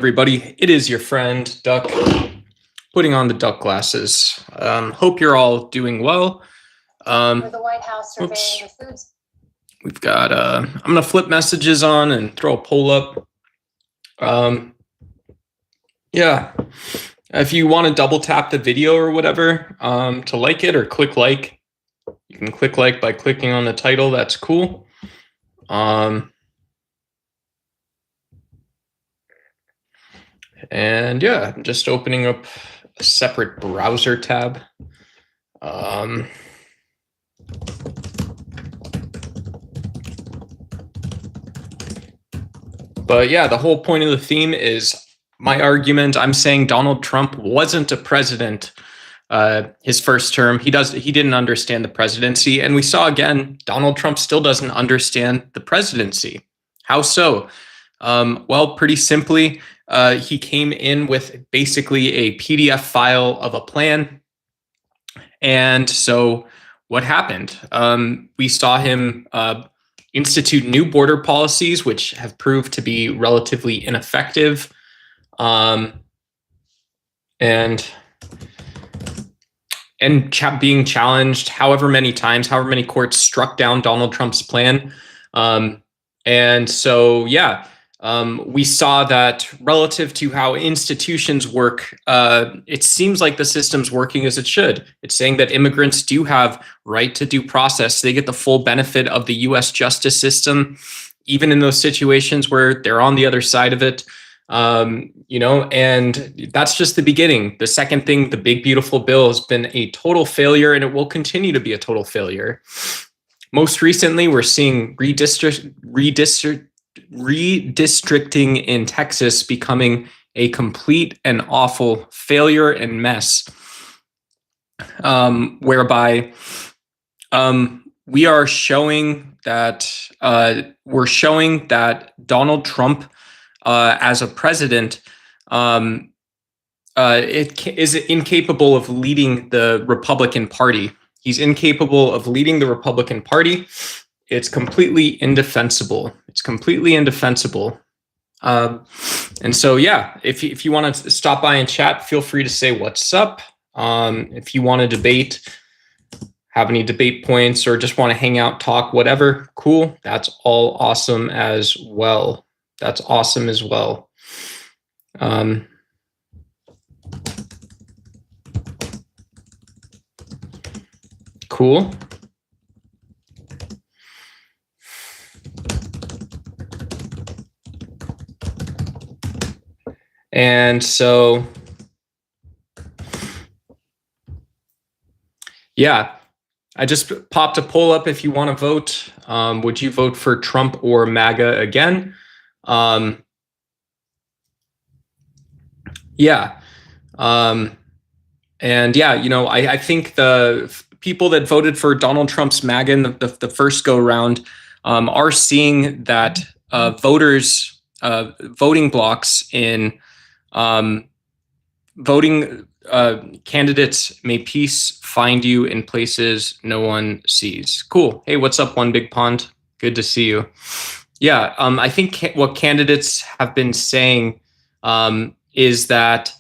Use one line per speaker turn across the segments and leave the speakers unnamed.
Everybody, it is your friend Duck, putting on the duck glasses. Hope you're all doing well.
For the White House surveying the foods.
We've got I'm gonna flip messages on and throw a poll up. Yeah, if you want to double tap the video or whatever to like it or click like, you can click like by clicking on the title. That's cool. And yeah, I'm just opening up a separate browser tab. But yeah, the whole point of the theme is my argument. I'm saying Donald Trump wasn't a president his first term. He didn't understand the presidency. And we saw again, Donald Trump still doesn't understand the presidency. How so? Well, pretty simply, he came in with basically a PDF file of a plan. And so what happened? We saw him institute new border policies, which have proved to be relatively ineffective. And being challenged however many times, however many courts struck down Donald Trump's plan. And so, yeah, we saw that relative to how institutions work, it seems like the system's working as it should. It's saying that immigrants do have right to due process. They get the full benefit of the U.S. justice system, even in those situations where they're on the other side of it. And that's just the beginning. The second thing, the big, beautiful bill has been a total failure, and it will continue to be a total failure. Most recently, we're seeing redistricting in Texas becoming a complete and awful failure and mess, whereby we are showing that Donald Trump as a president is incapable of leading the Republican Party. He's incapable of leading the Republican Party. It's completely indefensible. It's completely indefensible. And so, yeah, if you want to stop by and chat, feel free to say what's up. If you want to debate, have any debate points, or just want to hang out, talk, whatever, cool. That's all awesome as well. That's awesome as well. Cool. And so, yeah, I just popped a poll up if you want to vote. Would you vote for Trump or MAGA again? Yeah. And yeah, I think the people that voted for Donald Trump's MAGA in the first go round are seeing that voters, voting blocks in voting candidates may peace find you in places no one sees. Cool. Hey, what's up, One Big Pond? Good to see you. Yeah, I think what candidates have been saying is that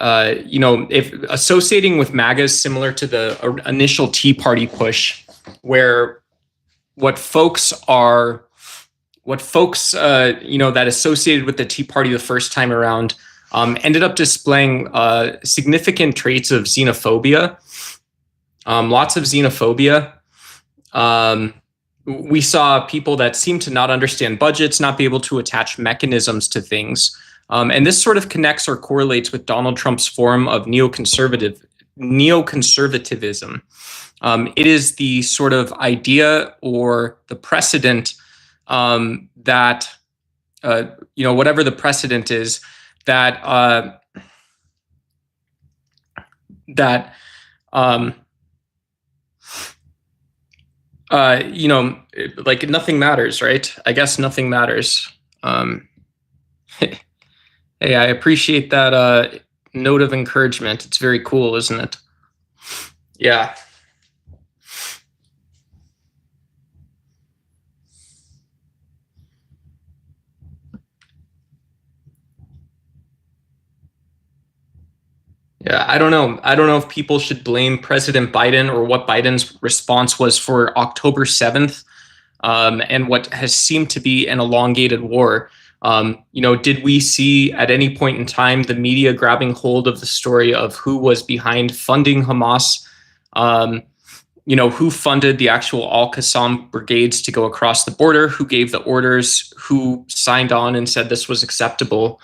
if associating with MAGA is similar to the initial Tea Party push, where what folks that associated with the Tea Party the first time around ended up displaying significant traits of xenophobia, lots of xenophobia. We saw people that seemed to not understand budgets, not be able to attach mechanisms to things. And this sort of connects or correlates with Donald Trump's form of neoconservatism. It is the sort of idea or the precedent that, whatever the precedent is, that like nothing matters, right? I guess nothing matters. Hey, I appreciate that note of encouragement. It's very cool, isn't it? Yeah. Yeah, I don't know. I don't know if people should blame President Biden or what Biden's response was for October 7th, and what has seemed to be an elongated war. Did we see at any point in time the media grabbing hold of the story of who was behind funding Hamas? Who funded the actual Al-Qassam brigades to go across the border? Who gave the orders? Who signed on and said this was acceptable?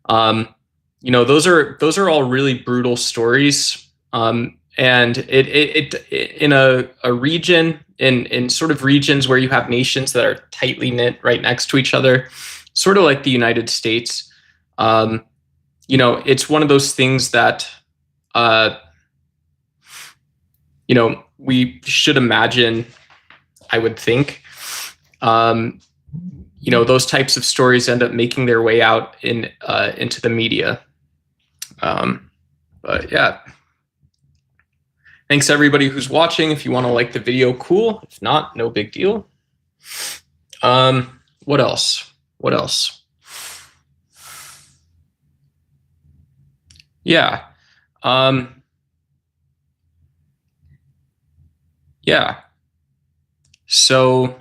Those are all really brutal stories. And it in a region, in sort of regions where you have nations that are tightly knit right next to each other, sort of like the United States. It's one of those things that we should imagine, I would think. Those types of stories end up making their way out into the media. But yeah. Thanks everybody who's watching. If you want to like the video, cool. If not, no big deal. What else? What else? Yeah. Yeah. So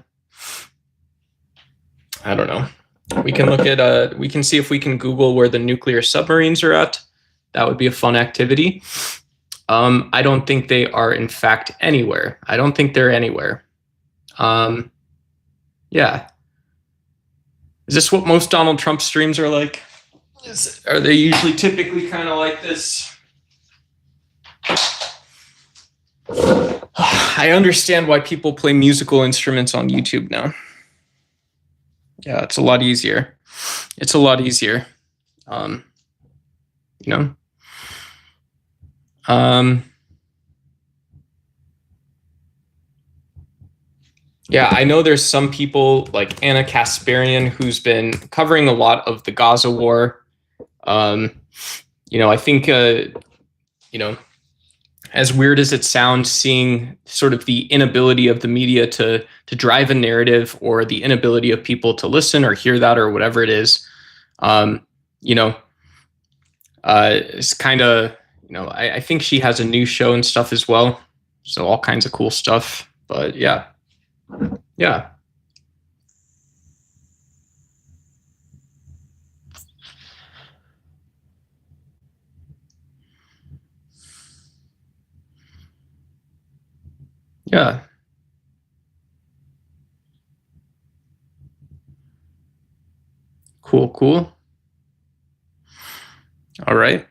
I don't know. We can look at we can see if we can Google where the nuclear submarines are at. That would be a fun activity. I don't think they are, in fact, anywhere. I don't think they're anywhere. Yeah. Is this what most Donald Trump streams are like? Are they usually typically kind of like this? I understand why people play musical instruments on YouTube now. Yeah, it's a lot easier. It's a lot easier. Yeah, I know there's some people like Anna Kasparian who's been covering a lot of the Gaza war. I think, as weird as it sounds, seeing sort of the inability of the media to drive a narrative, or the inability of people to listen or hear that, or whatever it is, it's kind of, I think she has a new show and stuff as well. So all kinds of cool stuff. But yeah. Yeah. Yeah. Cool, cool. All right.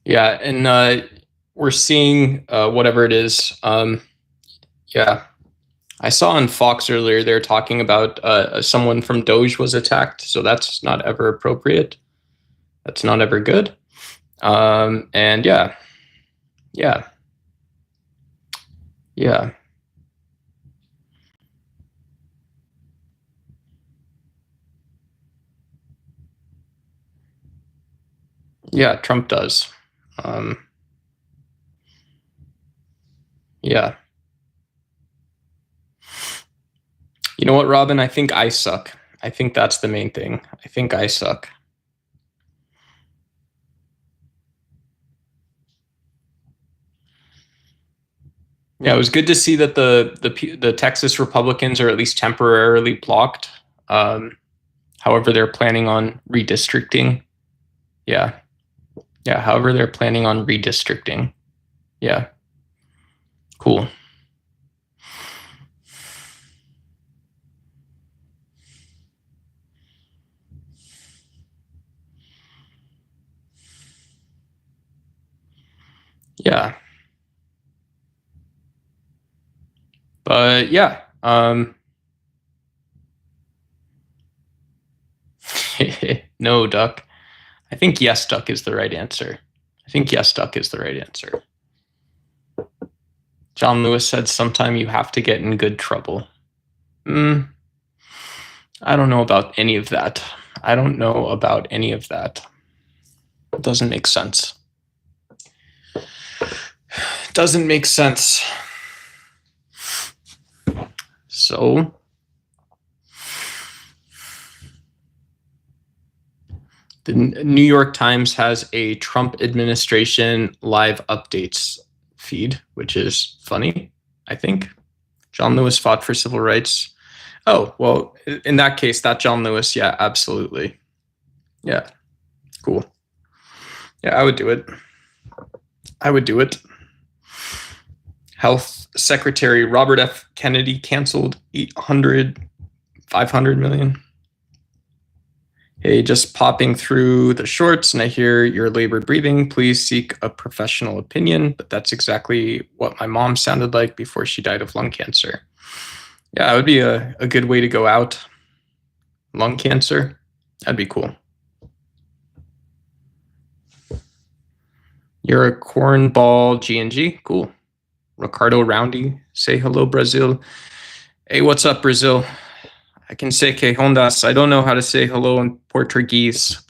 Yeah, and we're seeing whatever it is. Yeah, I saw on Fox earlier they're talking about someone from Doge was attacked, so that's not ever appropriate. That's not ever good. And yeah, yeah, yeah, yeah. Trump does. Yeah. You know what, Robin? I think I suck. I think that's the main thing. I think I suck. Yeah, it was good to see that the Texas Republicans are at least temporarily blocked. However, they're planning on redistricting. Yeah, yeah. However, they're planning on redistricting. Yeah, cool. Yeah, but yeah, No, duck. I think yes, duck is the right answer. I think yes, duck is the right answer. John Lewis said sometime you have to get in good trouble. I don't know about any of that. I don't know about any of that. It doesn't make sense. Doesn't make sense. So the New York Times has a Trump administration live updates feed, which is funny, I think. John Lewis fought for civil rights. Oh, well, in that case, that John Lewis, yeah, absolutely. Yeah, cool. Yeah, I would do it. I would do it. Health Secretary Robert F. Kennedy canceled 500 million. Hey, just popping through the shorts, and I hear you're labored breathing. Please seek a professional opinion. But that's exactly what my mom sounded like before she died of lung cancer. Yeah, it would be a good way to go out. Lung cancer, that'd be cool. You're a cornball G&G, cool. Ricardo Roundy, say hello, Brazil. Hey, what's up, Brazil? I can say que hondas. I don't know how to say hello in Portuguese.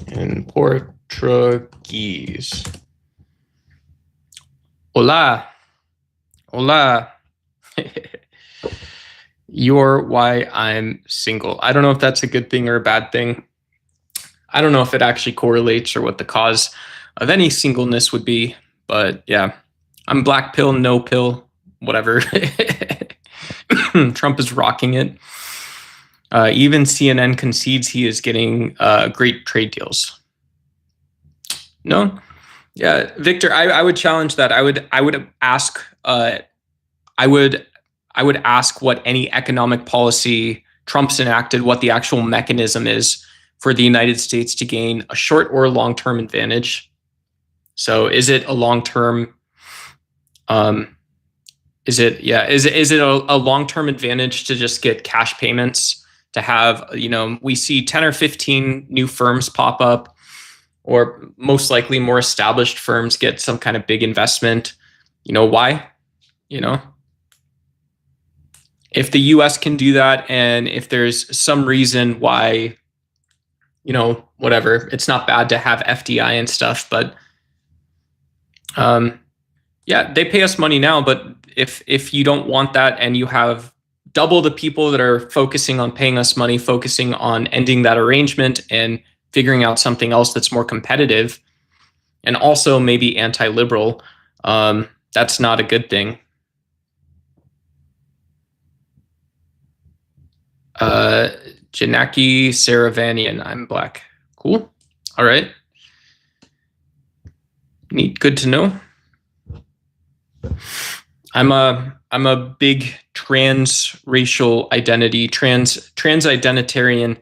In Portuguese. Hola. Hola. You're why I'm single. I don't know if that's a good thing or a bad thing. I don't know if it actually correlates or what the cause of any singleness would be. But yeah, I'm black pill, no pill, whatever. Trump is rocking it. Even CNN concedes he is getting great trade deals. No? Yeah, Victor, I would challenge that. I would ask what any economic policy Trump's enacted, what the actual mechanism is for the United States to gain a short or long-term advantage. So is it a long-term is it a long-term advantage to just get cash payments, to have, we see 10 or 15 new firms pop up, or most likely more established firms get some kind of big investment? Why? If the US can do that, and if there's some reason why, whatever, it's not bad to have FDI and stuff, but yeah, they pay us money now, but if you don't want that, and you have double the people that are focusing on paying us money, focusing on ending that arrangement and figuring out something else that's more competitive and also maybe anti-liberal, that's not a good thing. Janaki Saravanian, I'm black. Cool. All right. Neat. Good to know. I'm a big trans-racial identity, trans-identitarian.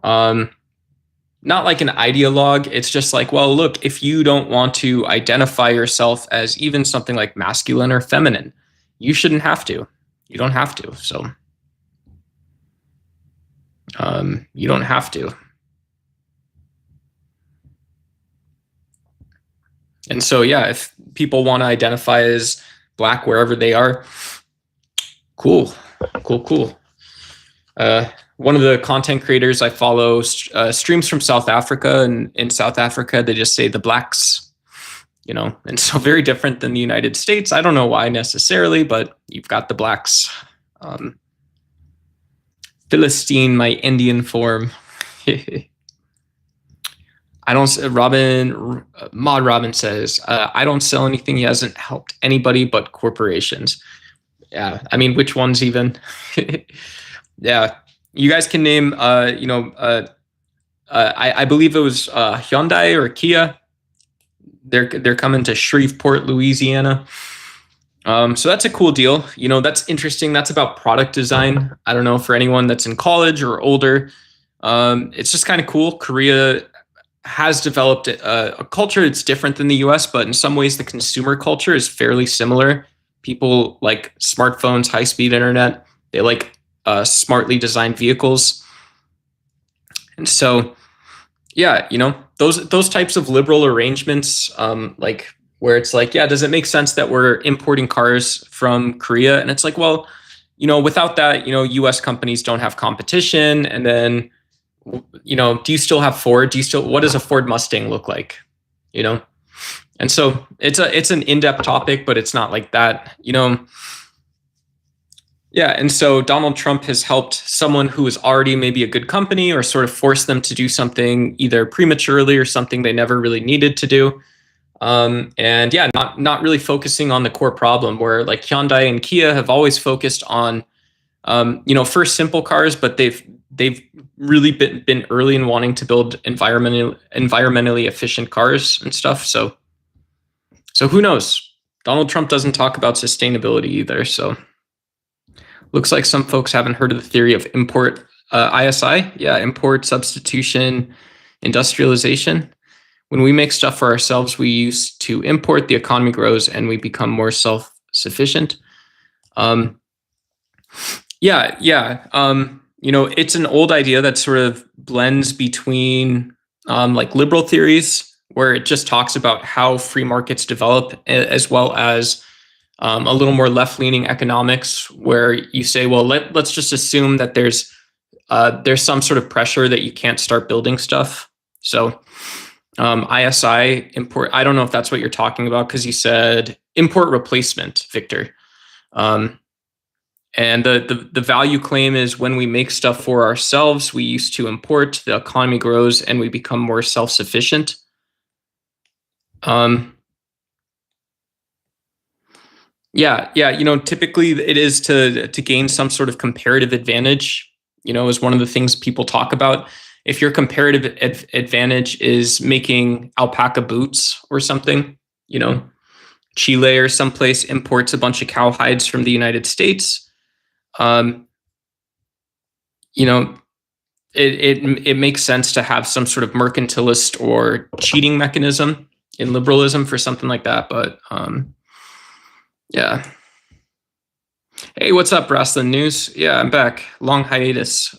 Not like an ideologue. It's just like, well, look, if you don't want to identify yourself as even something like masculine or feminine, you shouldn't have to. You don't have to. So you don't have to. And so, yeah, if people want to identify as black wherever they are, cool. One of the content creators I follow streams from South Africa, and in South Africa, they just say the blacks, and so very different than the United States. I don't know why necessarily, but you've got the blacks. Philistine, my Indian form. Maud Robin says, I don't sell anything. He hasn't helped anybody but corporations. Yeah, I mean, which ones even? Yeah, you guys can name, I believe it was Hyundai or Kia. They're coming to Shreveport, Louisiana. So that's a cool deal. That's interesting. That's about product design. I don't know, for anyone that's in college or older. It's just kind of cool. Korea has developed a culture that's different than the US, but in some ways the consumer culture is fairly similar. People like smartphones, high-speed internet. They like smartly designed vehicles. And so, yeah, those types of liberal arrangements, like where it's like, yeah, does it make sense that we're importing cars from Korea? And it's like, well, without that, US companies don't have competition. And then, do you still have Ford? What does a Ford Mustang look like? And so it's an in-depth topic, but it's not like that, Yeah, and so Donald Trump has helped someone who is already maybe a good company, or sort of forced them to do something either prematurely or something they never really needed to do. And yeah, not really focusing on the core problem, where like Hyundai and Kia have always focused on, first simple cars, but they've really been early in wanting to build environmentally efficient cars and stuff. So who knows? Donald Trump doesn't talk about sustainability either. So looks like some folks haven't heard of the theory of import, ISI. Yeah, import, substitution, industrialization. When we make stuff for ourselves, we use to import, the economy grows, and we become more self-sufficient. It's an old idea that sort of blends between like liberal theories, where it just talks about how free markets develop, as well as a little more left-leaning economics, where you say, well, let's just assume that there's some sort of pressure that you can't start building stuff. So ISI, import, I don't know if that's what you're talking about, because you said import replacement, Victor. And the value claim is, when we make stuff for ourselves, we used to import, the economy grows, and we become more self-sufficient. Typically it is to gain some sort of comparative advantage, is one of the things people talk about. If your comparative advantage is making alpaca boots or something, Chile or someplace imports a bunch of cow hides from the United States. It makes sense to have some sort of mercantilist or cheating mechanism in liberalism for something like that. But yeah. Hey, what's up, Brassland News? Yeah, I'm back. Long hiatus.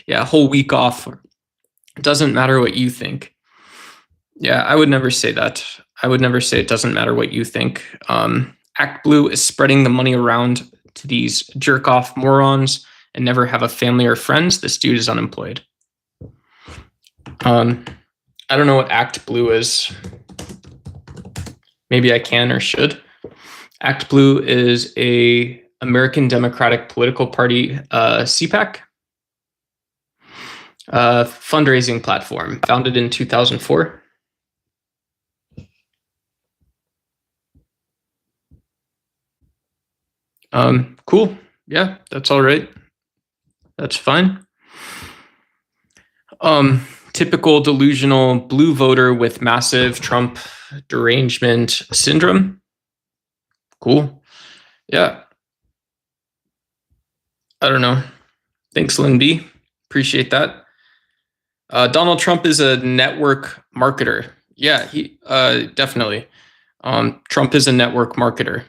Yeah, whole week off. It doesn't matter what you think. Yeah, I would never say that. I would never say it doesn't matter what you think. Act Blue is spreading the money around to these jerk-off morons and never have a family or friends. This dude is unemployed. I don't know what Act Blue is. Maybe I can or should. Act Blue is a American Democratic political party, CPAC, fundraising platform, founded in 2004. Cool. Yeah, that's all right. That's fine. Typical delusional blue voter with massive Trump derangement syndrome. Cool. Yeah. I don't know. Thanks, Lynn B. Appreciate that. Donald Trump is a network marketer. Yeah, he definitely. Trump is a network marketer.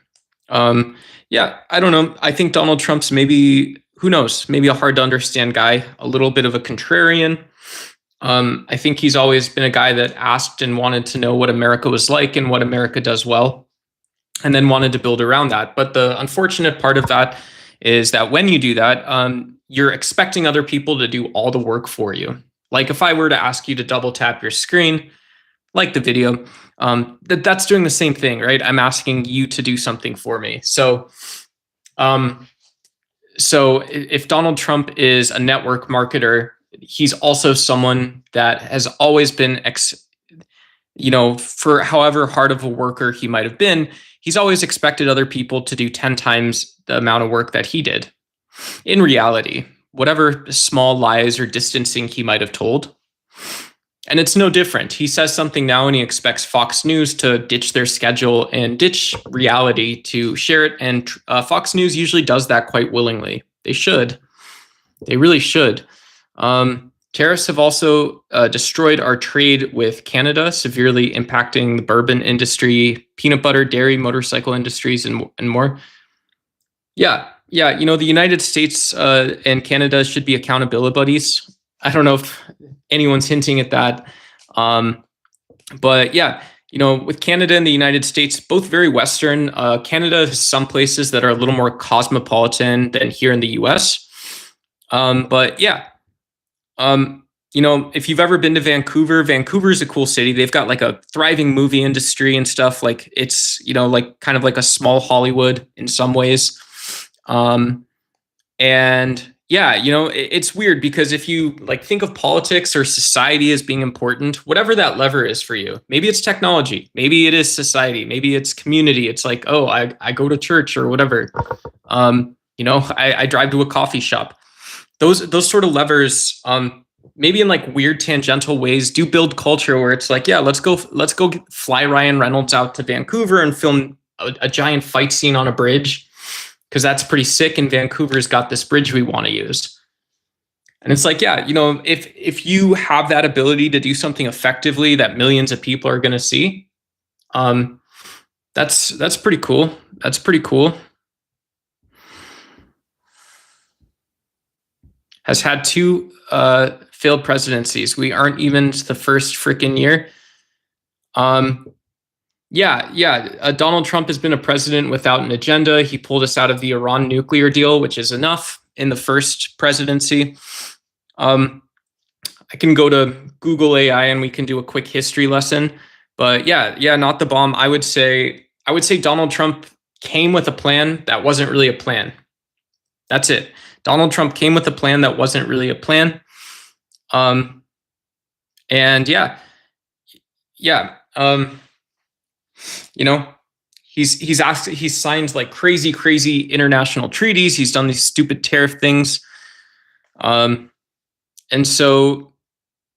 Yeah, I don't know. I think Donald Trump's maybe, who knows, maybe a hard to understand guy, a little bit of a contrarian. I think he's always been a guy that asked and wanted to know what America was like and what America does well, and then wanted to build around that. But the unfortunate part of that is that when you do that, you're expecting other people to do all the work for you. Like if I were to ask you to double tap your screen, like the video, that's doing the same thing, right? I'm asking you to do something for me. So if Donald Trump is a network marketer, he's also someone that has always been, for however hard of a worker he might have been, he's always expected other people to do 10 times the amount of work that he did. In reality, whatever small lies or distancing he might have told. And it's no different. He says something now and he expects Fox News to ditch their schedule and ditch reality to share it. And Fox News usually does that quite willingly. They should. They really should. Tariffs have also destroyed our trade with Canada, severely impacting the bourbon industry, peanut butter, dairy, motorcycle industries, and more. Yeah, Yeah, the United States and Canada should be accountability buddies. I don't know if anyone's hinting at that. But yeah, with Canada and the United States, both very Western. Canada has some places that are a little more cosmopolitan than here in the US. But yeah, if you've ever been to Vancouver, Vancouver is a cool city. They've got like a thriving movie industry and stuff. Like it's, like kind of like a small Hollywood in some ways. And yeah, it's weird because if you like think of politics or society as being important, whatever that lever is for you, maybe it's technology, maybe it is society, maybe it's community. It's like, oh, I go to church or whatever. I drive to a coffee shop. Those sort of levers, maybe in like weird tangential ways, do build culture where it's like, yeah, let's go fly Ryan Reynolds out to Vancouver and film a giant fight scene on a bridge, because that's pretty sick. And Vancouver's got this bridge we want to use. And it's like, yeah, if you have that ability to do something effectively that millions of people are going to see, that's pretty cool. That's pretty cool. Has had 2 failed presidencies. We aren't even the first freaking year. Donald Trump has been a president without an agenda. He pulled us out of the Iran nuclear deal, which is enough in the first presidency. I can go to Google AI and we can do a quick history lesson. But yeah, not the bomb. I would say Donald Trump came with a plan that wasn't really a plan. That's it. Donald Trump came with a plan that wasn't really a plan. And yeah. He's signed like crazy international treaties. He's done these stupid tariff things. And so,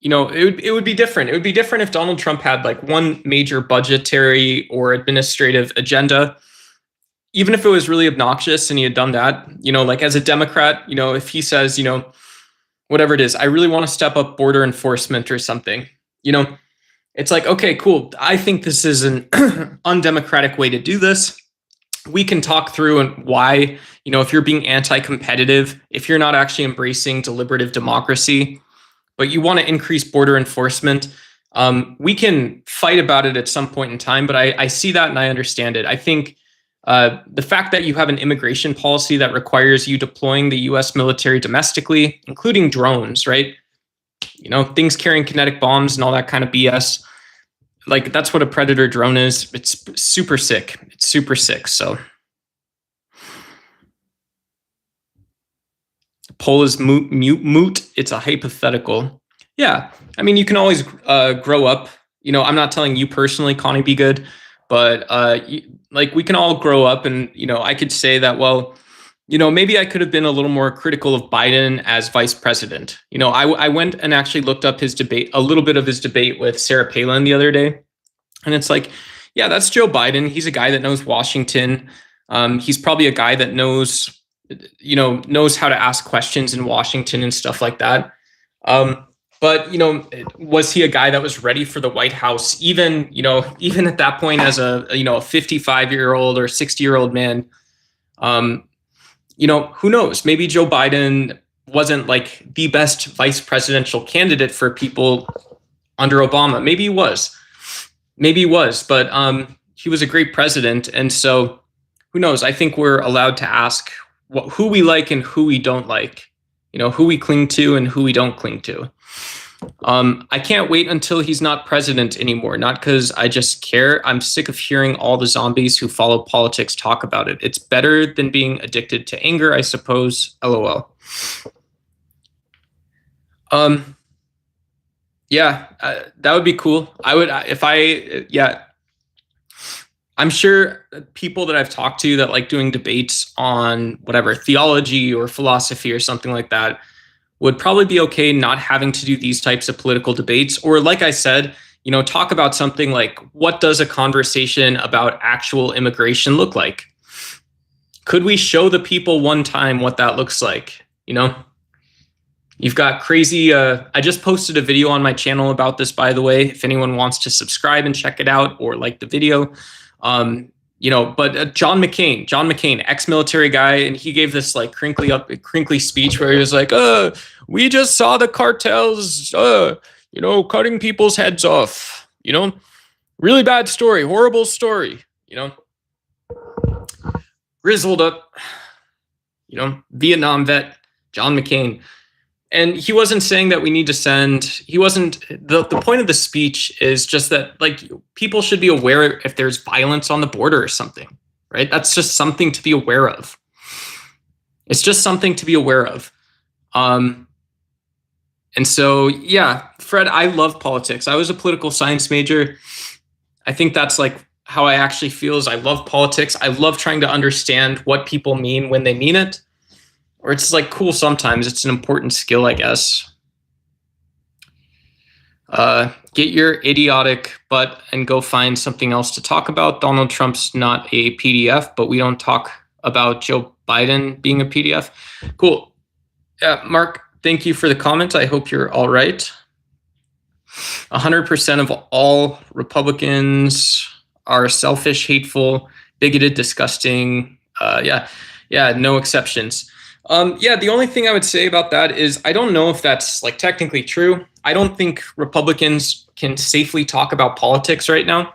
it would be different. It would be different if Donald Trump had like one major budgetary or administrative agenda, even if it was really obnoxious and he had done that. Like as a Democrat, if he says, whatever it is, I really want to step up border enforcement or something, it's like, okay, cool. I think this is an undemocratic way to do this. We can talk through and why, if you're being anti-competitive, if you're not actually embracing deliberative democracy, but you want to increase border enforcement, we can fight about it at some point in time. But I see that and I understand it. I think the fact that you have an immigration policy that requires you deploying the US military domestically, including drones, right? Things carrying kinetic bombs and all that kind of BS. Like that's what a Predator drone is. It's super sick. It's super sick. So poll is moot. It's a hypothetical. Yeah. I mean, you can always grow up. I'm not telling you personally, Connie, be good, but like we can all grow up and, I could say that, well, maybe I could have been a little more critical of Biden as vice president. I went and actually looked up a little bit of his debate with Sarah Palin the other day. And it's like, yeah, that's Joe Biden. He's a guy that knows Washington. He's probably a guy that knows how to ask questions in Washington and stuff like that. But, was he a guy that was ready for the White House, even at that point as a 55-year-old or 60-year-old man? Who knows? Maybe Joe Biden wasn't like the best vice presidential candidate for people under Obama. Maybe he was, but he was a great president. And so who knows? I think we're allowed to ask who we like and who we don't like, who we cling to and who we don't cling to. I can't wait until he's not president anymore, not because I just care. I'm sick of hearing all the zombies who follow politics talk about it. It's better than being addicted to anger, I suppose. LOL. That would be cool. I'm sure people that I've talked to that like doing debates on whatever theology or philosophy or something like that would probably be okay not having to do these types of political debates. Or like I said, talk about something like, what does a conversation about actual immigration look like? Could we show the people one time what that looks like? You've got crazy, I just posted a video on my channel about this, by the way, if anyone wants to subscribe and check it out or like the video. But John McCain, ex-military guy, and he gave this like crinkly speech where he was like, we just saw the cartels, cutting people's heads off, really bad story, horrible story, grizzled up, Vietnam vet, John McCain. And he wasn't saying that we need to the point of the speech is just that like people should be aware if there's violence on the border or something, right? That's just something to be aware of. It's just something to be aware of. And so, yeah, Fred, I love politics. I was a political science major. I think that's like how I actually feel is I love politics. I love trying to understand what people mean when they mean it. Or it's like cool sometimes. It's an important skill, I guess. Get your idiotic butt and go find something else to talk about. Donald Trump's not a PDF, but we don't talk about Joe Biden being a PDF. Cool. Yeah, Mark, thank you for the comment. I hope you're all right. 100% of all Republicans are selfish, hateful, bigoted, disgusting. Yeah, no exceptions. The only thing I would say about that is I don't know if that's like technically true. I don't think Republicans can safely talk about politics right now.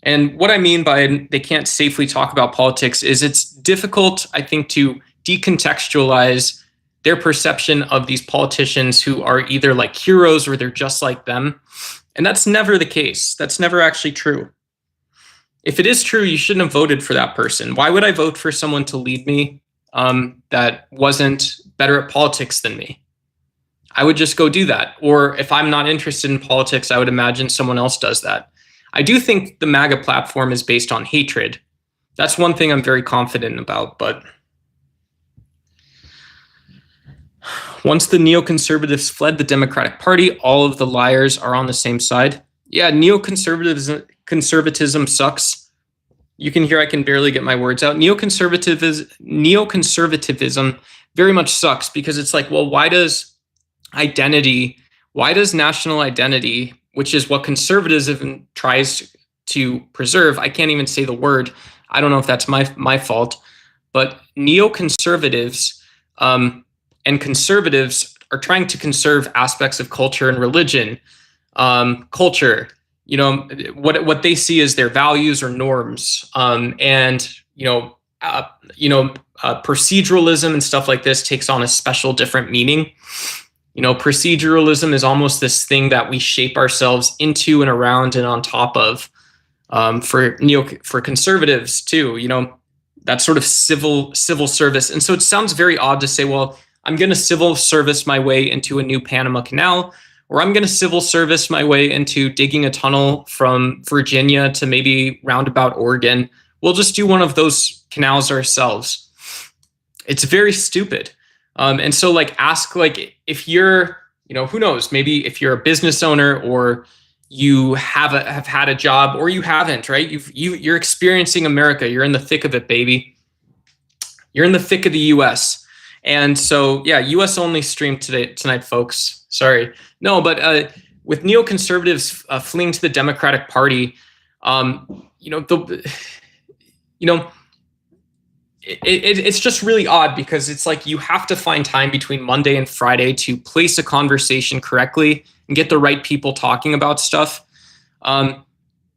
And what I mean by they can't safely talk about politics is it's difficult, I think, to decontextualize their perception of these politicians who are either like heroes or they're just like them. And that's never the case. That's never actually true. If it is true, you shouldn't have voted for that person. Why would I vote for someone to lead me that wasn't better at politics than me? I would just go do that. Or if I'm not interested in politics, I would imagine someone else does that. I do think the MAGA platform is based on hatred. That's one thing I'm very confident about. But once the neoconservatives fled the Democratic Party, all of the liars are on the same side. Yeah, conservatism sucks. You can hear I can barely get my words out. Neoconservatism very much sucks because it's like, well, why does national identity, which is what conservatism tries to preserve, I can't even say the word. I don't know if that's my fault, but neoconservatives and conservatives are trying to conserve aspects of culture and religion. Culture, what they see as their values or norms, proceduralism and stuff like this takes on a special different meaning. Proceduralism is almost this thing that we shape ourselves into and around and on top of. For conservatives too, that sort of civil service. And so it sounds very odd to say, well, I'm going to civil service my way into a new Panama Canal, or I'm going to civil service my way into digging a tunnel from Virginia to maybe roundabout Oregon. We'll just do one of those canals ourselves. It's very stupid. And so ask if you're, who knows, maybe if you're a business owner or you have had a job or you haven't, right? You're experiencing America. You're in the thick of it, baby. You're in the thick of the US. And so, yeah, US only stream tonight, folks. Sorry. No, but with neoconservatives fleeing to the Democratic Party, it's just really odd because it's like you have to find time between Monday and Friday to place a conversation correctly and get the right people talking about stuff.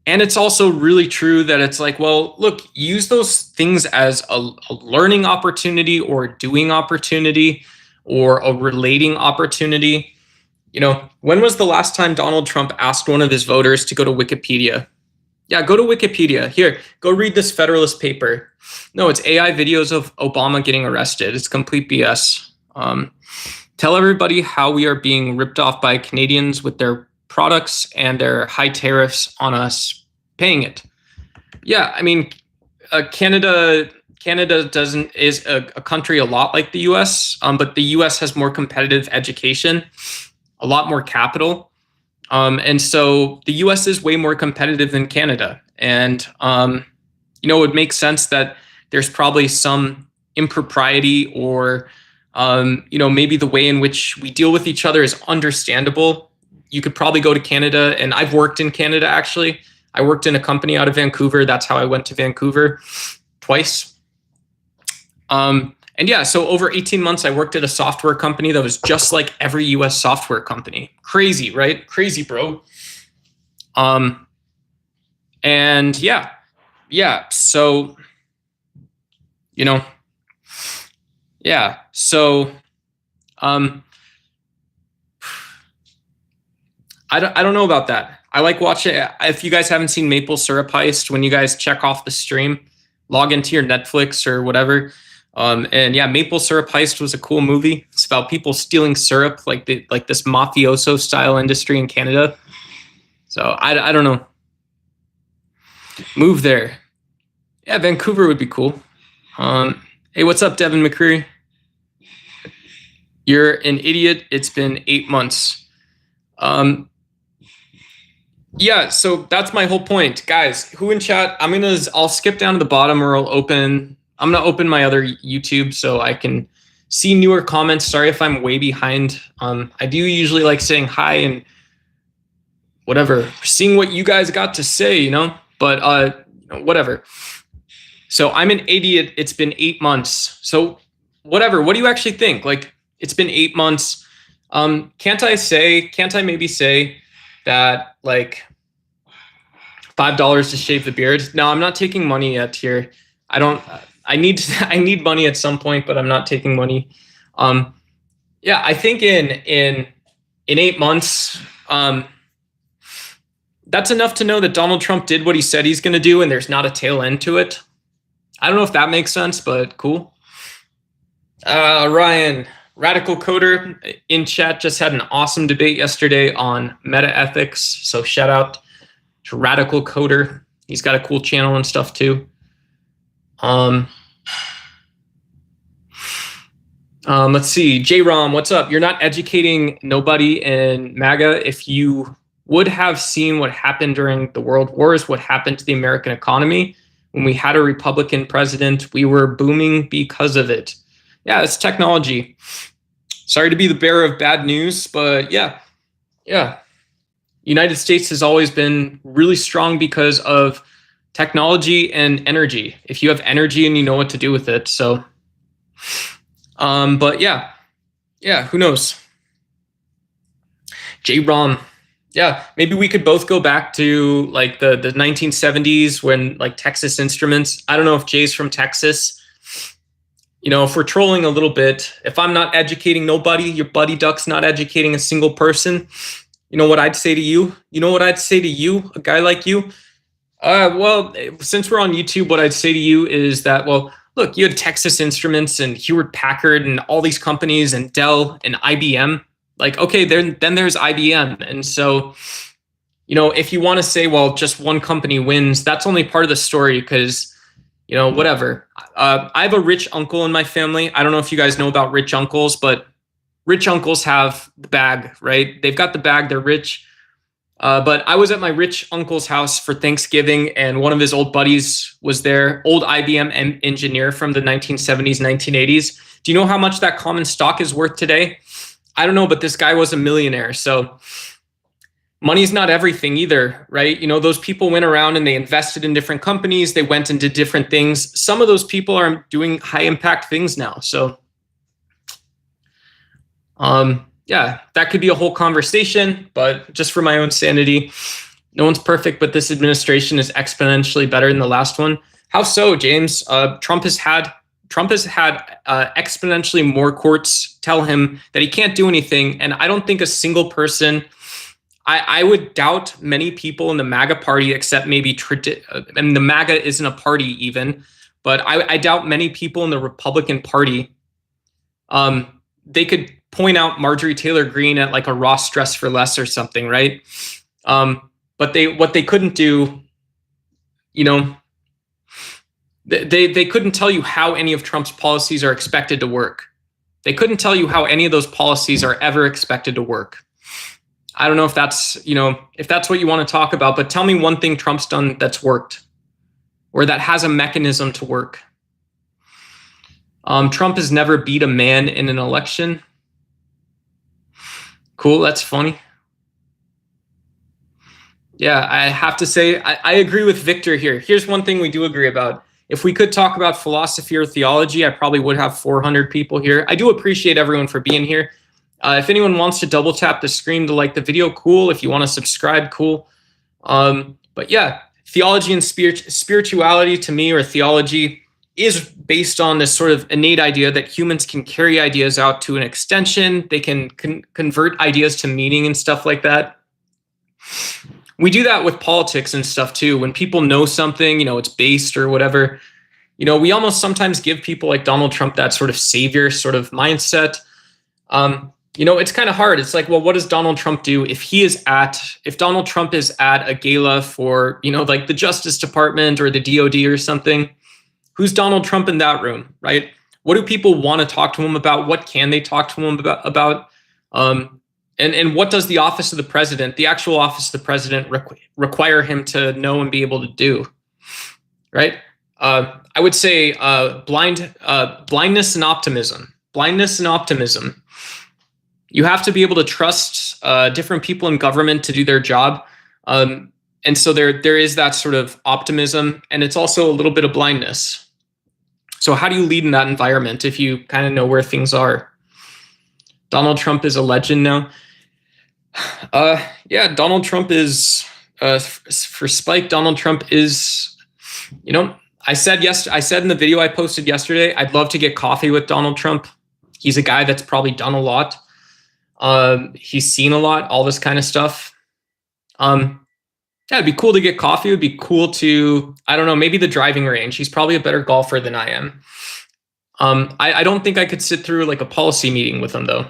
And it's also really true that it's like, well, look, use those things as a learning opportunity or a doing opportunity or a relating opportunity. When was the last time Donald Trump asked one of his voters to go to Wikipedia? Yeah, go to Wikipedia. Here, go read this Federalist paper. No, it's AI videos of Obama getting arrested. It's complete BS. Tell everybody how we are being ripped off by Canadians with their products and their high tariffs on us paying it. Yeah, I mean, Canada is a country a lot like the US, but the US has more competitive education, a lot more capital. And so the US is way more competitive than Canada. And, it would make sense that there's probably some impropriety or, maybe the way in which we deal with each other is understandable. You could probably go to Canada, and I've worked in Canada, actually. I worked in a company out of Vancouver. That's how I went to Vancouver twice. And yeah, so over 18 months, I worked at a software company that was just like every US software company. Crazy, right? Crazy, bro. And yeah, so, you know, yeah, so, I don't know about that. I like watching, if you guys haven't seen Maple Syrup Heist, when you guys check off the stream, log into your Netflix or whatever. And yeah, Maple Syrup Heist was a cool movie. It's about people stealing syrup, like this mafioso style industry in Canada. So I don't know. Move there. Yeah, Vancouver would be cool. Hey, what's up, Devin McCreary? You're an idiot. It's been 8 months. Yeah, so that's my whole point, guys. Who in chat? I'll skip down to the bottom, or I'm gonna open my other YouTube so I can see newer comments. Sorry if I'm way behind. I do usually like saying hi and whatever, seeing what you guys got to say, you know. But whatever. So I'm an idiot. It's been 8 months. So whatever. What do you actually think? Like, it's been 8 months. Can't I maybe say that, like, $5 to shave the beard? No, I'm not taking money yet here. I need money at some point, but I'm not taking money. Yeah, I think in 8 months, that's enough to know that Donald Trump did what he said he's going to do, and there's not a tail end to it. I don't know if that makes sense, but cool. Ryan, Radical Coder in chat, just had an awesome debate yesterday on meta ethics. So shout out to Radical Coder. He's got a cool channel and stuff too. Let's see. J-Rom, what's up? You're not educating nobody in MAGA. If you would have seen what happened during the world wars, what happened to the American economy, when we had a Republican president, we were booming because of it. Yeah, it's technology. Sorry to be the bearer of bad news, but yeah. United States has always been really strong because of technology and energy. If you have energy and you know what to do with it. So, but yeah, who knows? J-Rom. Yeah, maybe we could both go back to like the 1970s when like Texas Instruments. I don't know if Jay's from Texas. You know, if we're trolling a little bit, if I'm not educating nobody, your buddy Duck's not educating a single person, you know what I'd say to you? You know what I'd say to you, a guy like you? Well, since we're on YouTube, what I'd say to you is that, well, look, you had Texas Instruments and Hewlett Packard and all these companies and Dell and IBM. Like, okay, then there's IBM. And so, you know, if you want to say, well, just one company wins, that's only part of the story because, you know, whatever. I have a rich uncle in my family. I don't know if you guys know about rich uncles, but rich uncles have the bag, right? They've got the bag. They're rich. But I was at my rich uncle's house for Thanksgiving, and one of his old buddies was there, old IBM engineer from the 1970s, 1980s. Do you know how much that common stock is worth today? I don't know, but this guy was a millionaire. So money's not everything either, right? You know, those people went around and they invested in different companies. They went and did different things. Some of those people are doing high impact things now. So, yeah, that could be a whole conversation, but just for my own sanity, no one's perfect, but this administration is exponentially better than the last one. How so, James? Trump has had exponentially more courts tell him that he can't do anything. And I don't think a single person, I would doubt many people in the MAGA party, except maybe, and the MAGA isn't a party even, but I doubt many people in the Republican Party, they could point out Marjorie Taylor Greene at like a Ross Dress for Less or something, right? But what they couldn't do, you know, they couldn't tell you how any of Trump's policies are expected to work. They couldn't tell you how any of those policies are ever expected to work. I don't know if that's, you know, if that's what you want to talk about, but tell me one thing Trump's done that's worked or that has a mechanism to work. Trump has never beat a man in an election. Cool, that's funny. Yeah, I have to say, I agree with Victor here. Here's one thing we do agree about. If we could talk about philosophy or theology, I probably would have 400 people here. I do appreciate everyone for being here. If anyone wants to double tap the screen to like the video, cool. If you want to subscribe, cool. But yeah, theology and spirituality to me, or theology, is based on this sort of innate idea that humans can carry ideas out to an extension. They can convert ideas to meaning and stuff like that. We do that with politics and stuff too. When people know something, it's based or whatever, we almost sometimes give people like Donald Trump that sort of savior sort of mindset. It's kind of hard. It's like, well, what does Donald Trump do if Donald Trump is at a gala for, like the Justice Department or the DOD or something? Who's Donald Trump in that room, right? What do people want to talk to him about? What can they talk to him about? And what does the office of the president, the actual office of the president, require him to know and be able to do, right? I would say blindness and optimism. Blindness and optimism. You have to be able to trust different people in government to do their job. And so there is that sort of optimism, and it's also a little bit of blindness. So how do you lead in that environment if you kind of know where things are? Donald Trump is a legend now. Yeah, Donald Trump is, for Spike, Donald Trump is, I said in the video I posted yesterday, I'd love to get coffee with Donald Trump. He's a guy that's probably done a lot. He's seen a lot, all this kind of stuff. Yeah, it'd be cool to get coffee. It'd be cool to, I don't know, maybe the driving range. He's probably a better golfer than I am. I don't think I could sit through like a policy meeting with him, though.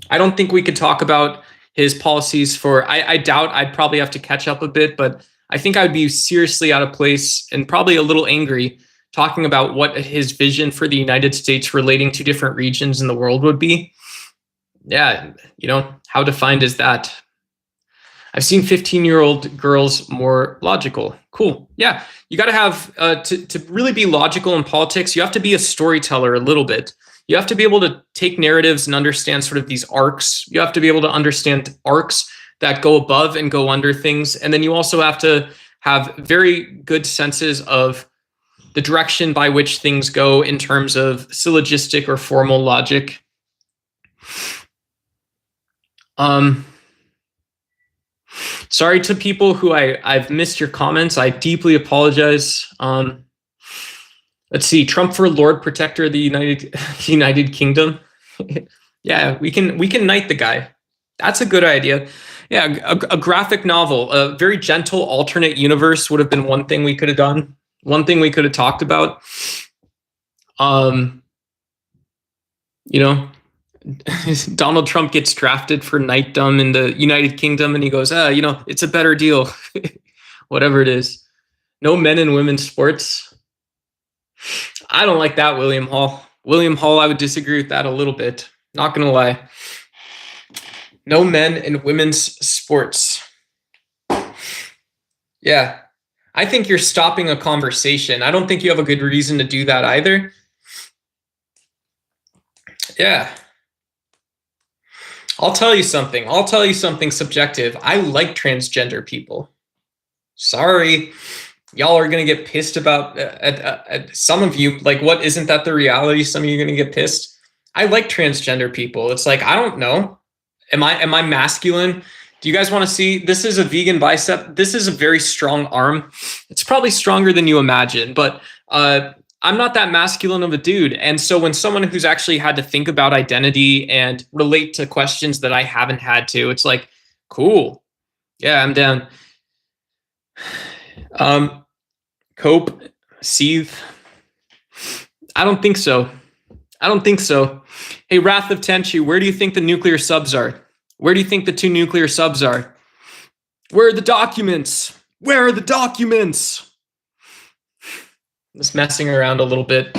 I don't think we could talk about his policies I doubt I'd probably have to catch up a bit, but I think I would be seriously out of place and probably a little angry talking about what his vision for the United States relating to different regions in the world would be. Yeah, how defined is that? I've seen 15-year-old girls more logical. Cool. Yeah, you got to have, to really be logical in politics, you have to be a storyteller a little bit. You have to be able to take narratives and understand sort of these arcs. You have to be able to understand arcs that go above and go under things. And then you also have to have very good senses of the direction by which things go in terms of syllogistic or formal logic. Sorry to people who I've missed your comments. I deeply apologize. Let's see, Trump for Lord Protector of the United Kingdom. Yeah, we can knight the guy. That's a good idea. Yeah, a graphic novel, a very gentle alternate universe would have been one thing we could have done. One thing we could have talked about. Donald Trump gets drafted for knightdom in the United Kingdom, and he goes, it's a better deal. Whatever it is. No men and women's sports. I don't like that, William Hall. William Hall, I would disagree with that a little bit. Not going to lie. No men and women's sports. Yeah. I think you're stopping a conversation. I don't think you have a good reason to do that either. Yeah. I'll tell you something. I'll tell you something subjective. I like transgender people. Sorry. Y'all are going to get pissed about some of you. Like, what? Isn't that the reality? Some of you are going to get pissed. I like transgender people. It's like, I don't know. Am I masculine? Do you guys want to see? This is a vegan bicep. This is a very strong arm. It's probably stronger than you imagine, but I'm not that masculine of a dude. And so when someone who's actually had to think about identity and relate to questions that I haven't had to, it's like, cool. Yeah, I'm down. Cope, seethe. I don't think so. I don't think so. Hey, Wrath of Tenchu, where do you think the nuclear subs are? Where do you think the 2 nuclear subs are? Where are the documents? Where are the documents? Just messing around a little bit.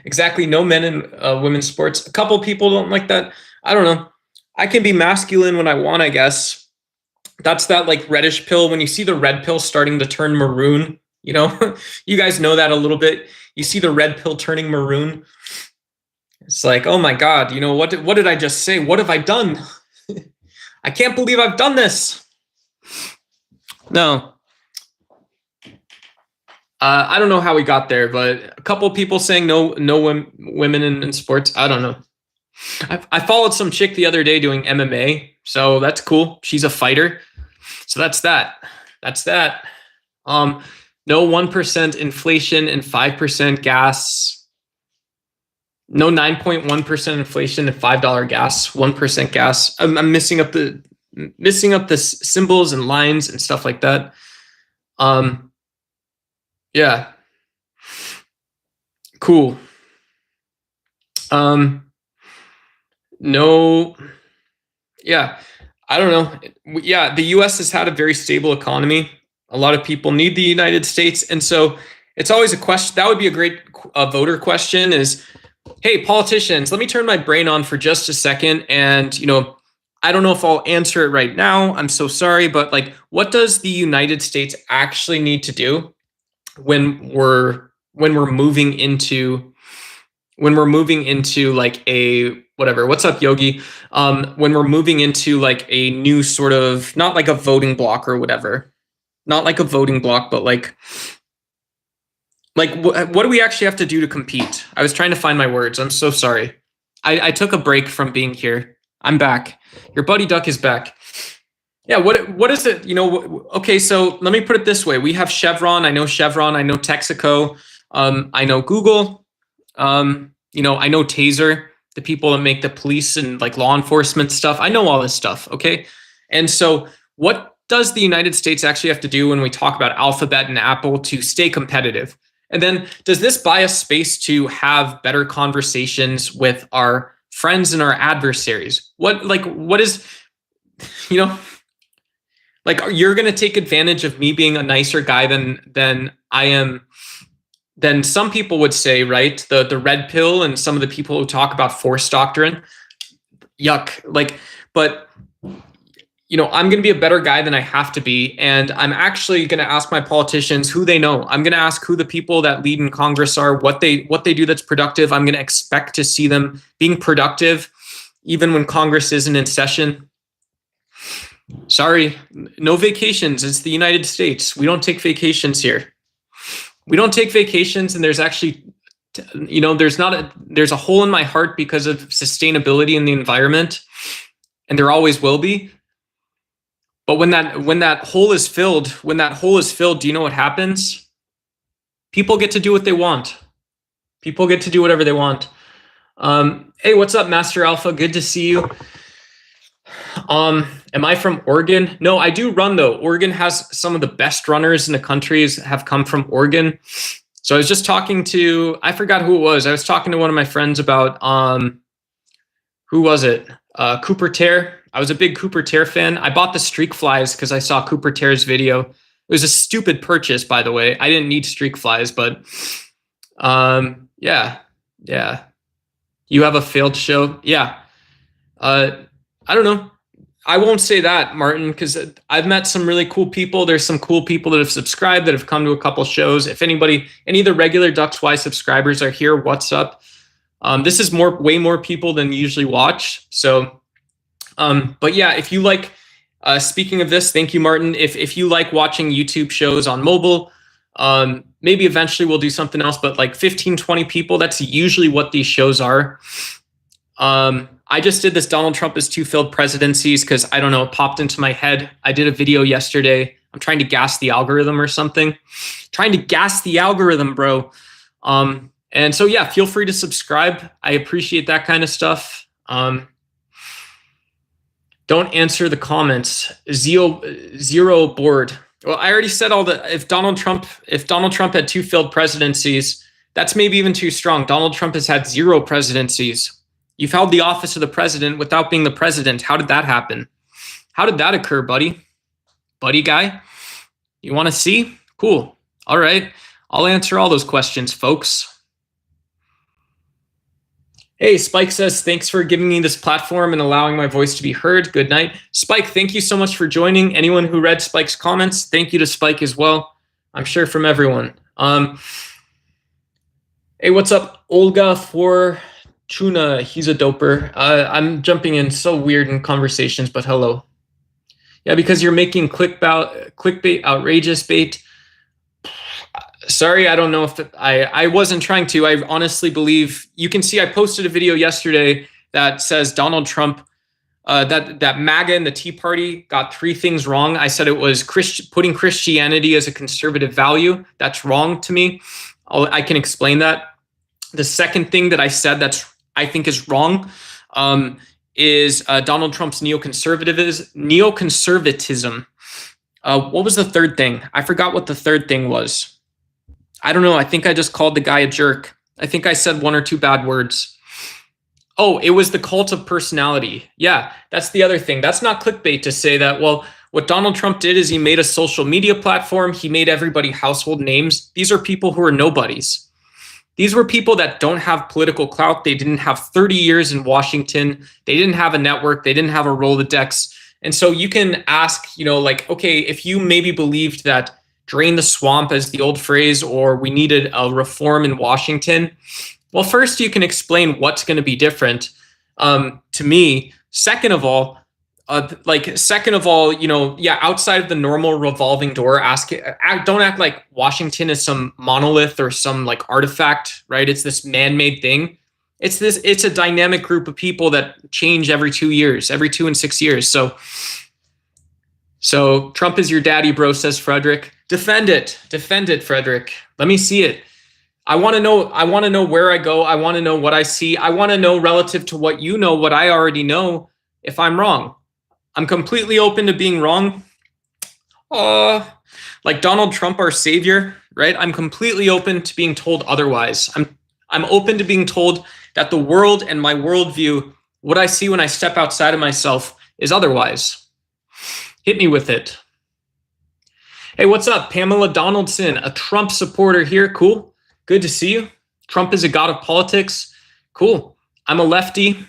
Exactly, no men in women's sports. A couple people don't like that. I don't know. I can be masculine when I want, I guess. That's that like reddish pill. When you see the red pill starting to turn maroon, you guys know that a little bit. You see the red pill turning maroon. It's like, oh my God, what did I just say? What have I done? I can't believe I've done this. No. I don't know how we got there, but a couple of people saying no women in sports. I don't know. I followed some chick the other day doing MMA, so that's cool. She's a fighter. So that's that. That's that. No 1% inflation and 5% gas. No 9.1% inflation and $5 gas, 1% gas. I'm missing up the symbols and lines and stuff like that. Yeah. Cool. No. Yeah. I don't know. Yeah, the US has had a very stable economy. A lot of people need the United States. And so it's always a question. That would be a great voter question is, hey, politicians, let me turn my brain on for just a second. And, I don't know if I'll answer it right now. I'm so sorry. But like, what does the United States actually need to do when we're moving into like a whatever, what's up, Yogi? When we're moving into like a new sort of, not like a voting block or whatever, not like a voting block, but like what do we actually have to do to compete? I was trying to find my words. I'm so sorry. I took a break from being here. I'm back. Your buddy Duck is back. Yeah, what is it? Okay, so let me put it this way. We have Chevron. I know Chevron. I know Texaco. I know Google. I know Taser, the people that make the police and like law enforcement stuff. I know all this stuff, okay? And so what does the United States actually have to do when we talk about Alphabet and Apple to stay competitive? And then does this buy us space to have better conversations with our friends and our adversaries? What is, like you're going to take advantage of me being a nicer guy than I am, than some people would say, right? The red pill and some of the people who talk about force doctrine. Yuck. But I'm going to be a better guy than I have to be. And I'm actually going to ask my politicians who they know. I'm going to ask who the people that lead in Congress are, what they do that's productive. I'm going to expect to see them being productive, even when Congress isn't in session. Sorry, no vacations. It's the United States. We don't take vacations here. We don't take vacations, and there's actually, there's a hole in my heart because of sustainability in the environment, and there always will be. But when that hole is filled, do you know what happens? People get to do what they want. People get to do whatever they want. Hey, what's up, Master Alpha? Good to see you. Am I from Oregon? No, I do run though. Oregon has some of the best runners in the country have come from Oregon. So I was just talking to, I forgot who it was. I was talking to one of my friends about, who was it? Cooper Teare. I was a big Cooper Teare fan. I bought the streak flies because I saw Cooper Teare's video. It was a stupid purchase, by the way. I didn't need streak flies, but yeah. You have a failed show? Yeah. I don't know. I won't say that, Martin, because I've met some really cool people. There's some cool people that have subscribed, that have come to a couple shows. If any of the regular Ducks Y subscribers are here, what's up? This is way more people than usually watch. So, but yeah, if you like, speaking of this, thank you, Martin. If you like watching YouTube shows on mobile, maybe eventually we'll do something else, but like 15, 20 people, that's usually what these shows are. I just did this Donald Trump is two failed presidencies because I don't know, it popped into my head. I did a video yesterday. I'm trying to gas the algorithm or something. Trying to gas the algorithm, bro. And so yeah, feel free to subscribe. I appreciate that kind of stuff. Don't answer the comments. Zero board. Well, I already said all the, if Donald Trump had two failed presidencies, that's maybe even too strong. Donald Trump has had 0 presidencies. You've held the office of the president without being the president. How did that happen? How did that occur, buddy? Buddy guy? You want to see? Cool. All right. I'll answer all those questions, folks. Hey, Spike says, thanks for giving me this platform and allowing my voice to be heard. Good night. Spike, thank you so much for joining. Anyone who read Spike's comments, thank you to Spike as well. I'm sure from everyone. Hey, what's up, Olga Fortuna? He's a doper. I'm jumping in so weird in conversations, but hello. Yeah, because you're making clickbait, outrageous bait. Sorry, I don't know if I wasn't trying to. I honestly believe you can see I posted a video yesterday that says Donald Trump, that MAGA and the Tea Party got 3 things wrong. I said it was putting Christianity as a conservative value. That's wrong to me. I can explain that. The second thing that I said I think is wrong is Donald Trump's neoconservatism. What was the third thing? I forgot what the third thing was. I don't know. I think I just called the guy a jerk. I think I said 1 or 2 bad words. Oh, it was the cult of personality. Yeah, that's the other thing. That's not clickbait to say that, well, what Donald Trump did is he made a social media platform. He made everybody household names. These are people who are nobodies. These were people that don't have political clout. They didn't have 30 years in Washington. They didn't have a network. They didn't have a Rolodex. And so you can ask, like, okay, if you maybe believed that drain the swamp, as the old phrase, or we needed a reform in Washington, well, first you can explain what's going to be different to me. Second of all, outside of the normal revolving door, don't act like Washington is some monolith or some like artifact, right? It's this man-made thing. It's a dynamic group of people that change every 2 years, every 2 and 6 years. So Trump is your daddy, bro, says Frederick. Defend it, Frederick. Let me see it. I want to know where I go. I want to know what I see. I want to know relative to what you know, what I already know, if I'm wrong. I'm completely open to being wrong. Like Donald Trump, our savior, right? I'm completely open to being told otherwise. I'm open to being told that the world and my worldview, what I see when I step outside of myself, is otherwise. Hit me with it. Hey, what's up? Pamela Donaldson, a Trump supporter here. Cool. Good to see you. Trump is a god of politics. Cool. I'm a lefty.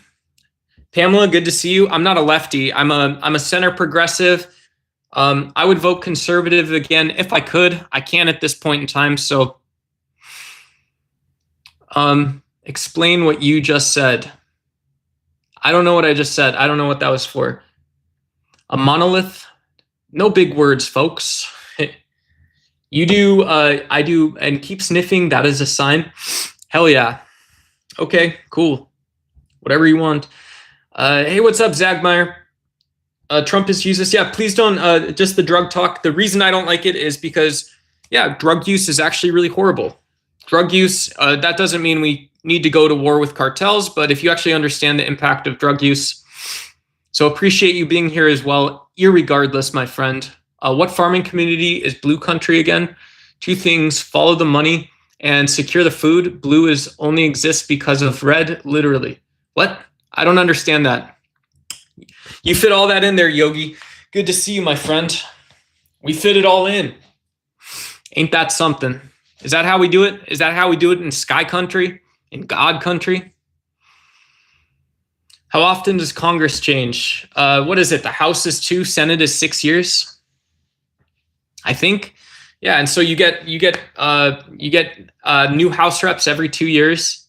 Pamela, good to see you. I'm not a lefty. I'm a center progressive. I would vote conservative again if I could. I can't at this point in time. So explain what you just said. I don't know what I just said. I don't know what that was for. A monolith? No big words, folks. You do, I do, and keep sniffing. That is a sign. Hell yeah. Okay, cool. Whatever you want. Hey, what's up, Zagmeyer? Trump is Jesus. Yeah, please don't, just the drug talk. The reason I don't like it is because, yeah, drug use is actually really horrible. Drug use, that doesn't mean we need to go to war with cartels, but if you actually understand the impact of drug use. So appreciate you being here as well, irregardless, my friend. What farming community is blue country again? 2 things: follow the money and secure the food. Blue only exists because of red, literally. What? I don't understand that. You fit all that in there, Yogi. Good to see you, my friend. We fit it all in. Ain't that something? Is that how we do it? Is that how we do it in sky country? In God country? How often does Congress change? What is it? The House is 2, Senate is 6 years. I think, yeah, and so you get new House reps every 2 years,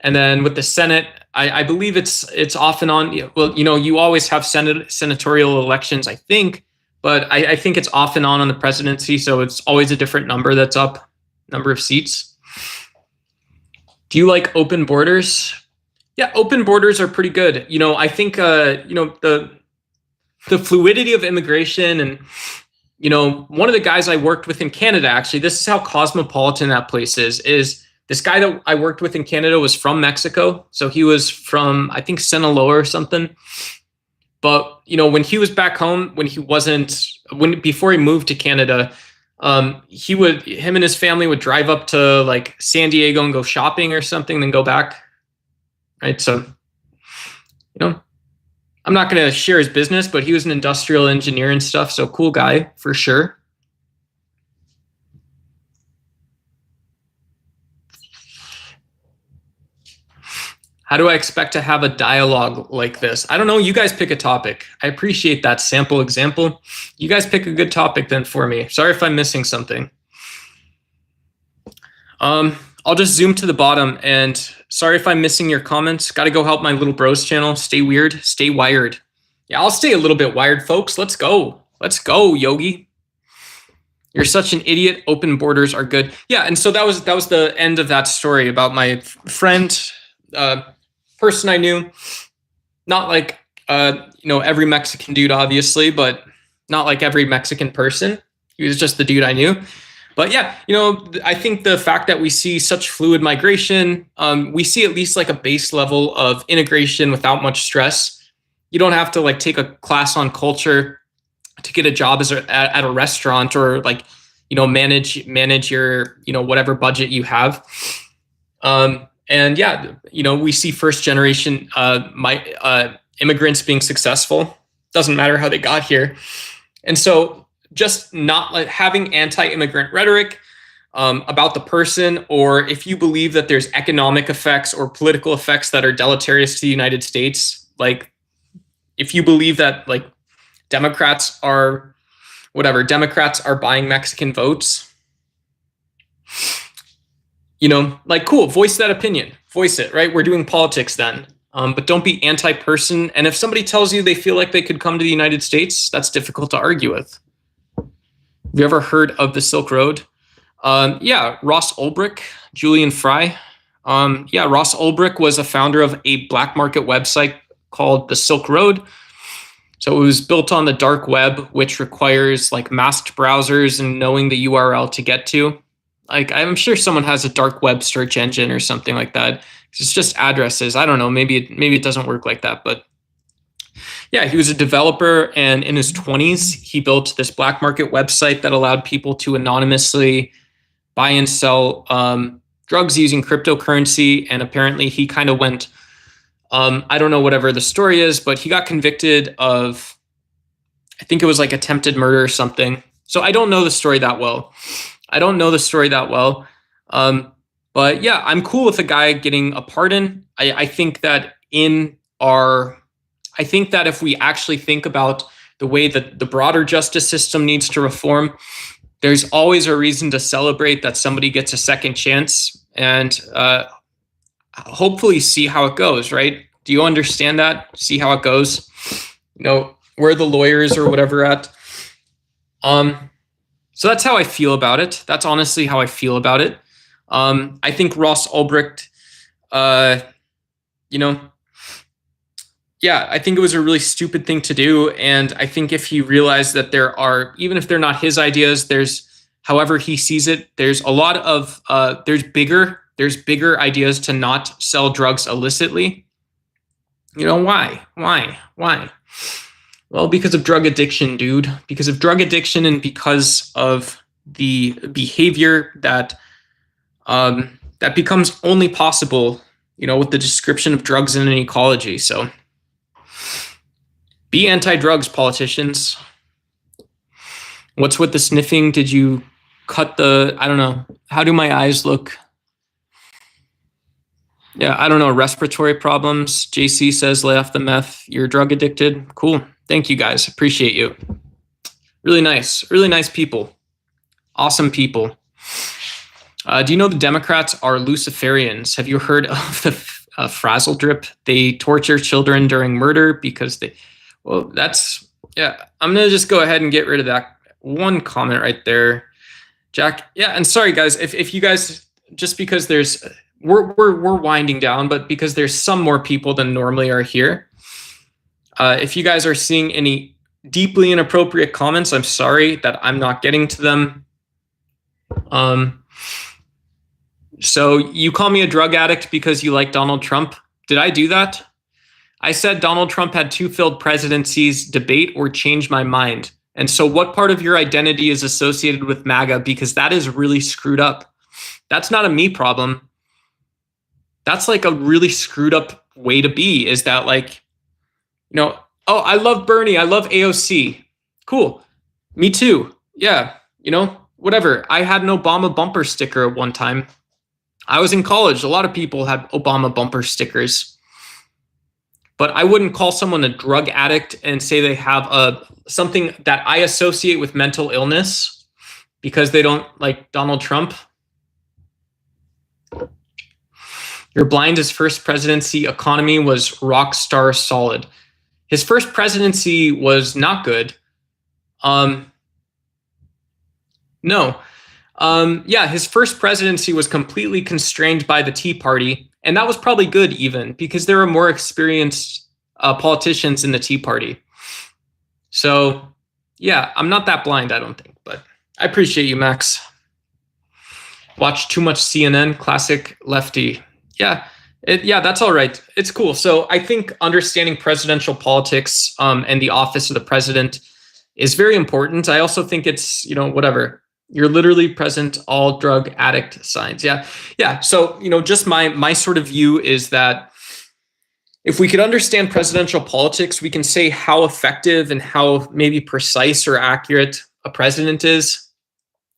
and then with the Senate, I believe it's off and on. Well, you always have senatorial elections, I think, but I think it's off and on the presidency, so it's always a different number that's up, number of seats. Do you like open borders? Yeah, open borders are pretty good. I think the fluidity of immigration and. One of the guys I worked with in Canada, actually, this is how cosmopolitan that place is this guy that I worked with in Canada was from Mexico. So he was from, I think, Sinaloa or something. But, when he was back home, before he moved to Canada, him and his family would drive up to like San Diego and go shopping or something, then go back. Right. So, I'm not going to share his business, but he was an industrial engineer and stuff. So cool guy for sure. How do I expect to have a dialogue like this? I don't know. You guys pick a topic. I appreciate that sample example. You guys pick a good topic then for me. Sorry if I'm missing something. I'll just zoom to the bottom, and sorry if I'm missing your comments. Got to go help my little bros channel. Stay weird, stay wired. Yeah, I'll stay a little bit wired, folks. Let's go. Let's go, Yogi. You're such an idiot. Open borders are good. Yeah, and so that was the end of that story about my friend, person I knew. Not like every Mexican dude, obviously, but not like every Mexican person. He was just the dude I knew. But yeah, I think the fact that we see such fluid migration, we see at least like a base level of integration without much stress. You don't have to like take a class on culture to get a job at a restaurant, or like, manage your, whatever budget you have. And yeah, we see first generation immigrants being successful. Doesn't matter how they got here. And so just not like having anti-immigrant rhetoric about the person, or if you believe that there's economic effects or political effects that are deleterious to the United States, like if you believe that like Democrats are buying Mexican votes, like cool, voice that opinion, voice it, right? We're doing politics then. But don't be anti-person. And if somebody tells you they feel like they could come to the United States, that's difficult to argue with. Have you ever heard of the Silk Road? Yeah, Ross Ulbricht, Julian Fry. Yeah, Ross Ulbricht was a founder of a black market website called the Silk Road. So it was built on the dark web, which requires like masked browsers and knowing the URL to get to. Like, I'm sure someone has a dark web search engine or something like that. It's just addresses. I don't know. Maybe it doesn't work like that. But yeah, he was a developer, and in his 20s, he built this black market website that allowed people to anonymously buy and sell drugs using cryptocurrency. And apparently he kind of went, I don't know whatever the story is, but he got convicted of, I think it was like attempted murder or something. So I don't know the story that well. But yeah, I'm cool with a guy getting a pardon. I think that if we actually think about the way that the broader justice system needs to reform, there's always a reason to celebrate that somebody gets a second chance, and hopefully see how it goes, right? Do you understand that? See how it goes? Where the lawyers or whatever at. So that's how I feel about it. That's honestly how I feel about it. I think Ross Ulbricht, yeah, I think it was a really stupid thing to do. And I think if he realized that there are, even if they're not his ideas, there's, however he sees it, there's a lot of, there's bigger ideas to not sell drugs illicitly. Why? Well, because of drug addiction, dude. Because of drug addiction, and because of the behavior that that becomes only possible, with the description of drugs in an ecology. So be anti-drugs, politicians. What's with the sniffing? Did you cut I don't know. How do my eyes look? Yeah, I don't know. Respiratory problems. JC says, lay off the meth. You're drug addicted. Cool. Thank you, guys. Appreciate you. Really nice people. Awesome people. Do you know the Democrats are Luciferians? Have you heard of the frazzle drip? They torture children during murder because that's, yeah. I'm going to just go ahead and get rid of that one comment right there. Jack, yeah, and sorry, guys, if you guys, just because there's, we're winding down, but because there's some more people than normally are here, if you guys are seeing any deeply inappropriate comments, I'm sorry that I'm not getting to them. So you call me a drug addict because you like Donald Trump. Did I do that? I said Donald Trump had 2 failed presidencies, debate or change my mind. And so what part of your identity is associated with MAGA? Because that is really screwed up. That's not a me problem. That's like a really screwed up way to be, is that like, oh, I love Bernie. I love AOC. Cool. Me too. Yeah. Whatever. I had an Obama bumper sticker at one time. I was in college. A lot of people had Obama bumper stickers. But I wouldn't call someone a drug addict and say they have something that I associate with mental illness because they don't like Donald Trump. You're blind. His first presidency economy was rock star solid. His first presidency was not good. No. Yeah, his first presidency was completely constrained by the Tea Party, and that was probably good even because there were more experienced politicians in the Tea Party. So, yeah, I'm not that blind, I don't think, but I appreciate you, Max. Watch too much CNN, classic lefty. Yeah, that's all right. It's cool. So I think understanding presidential politics and the office of the president is very important. I also think it's, whatever. You're literally present, all drug addict signs. Yeah. So, just my sort of view is that if we could understand presidential politics, we can say how effective and how maybe precise or accurate a president is.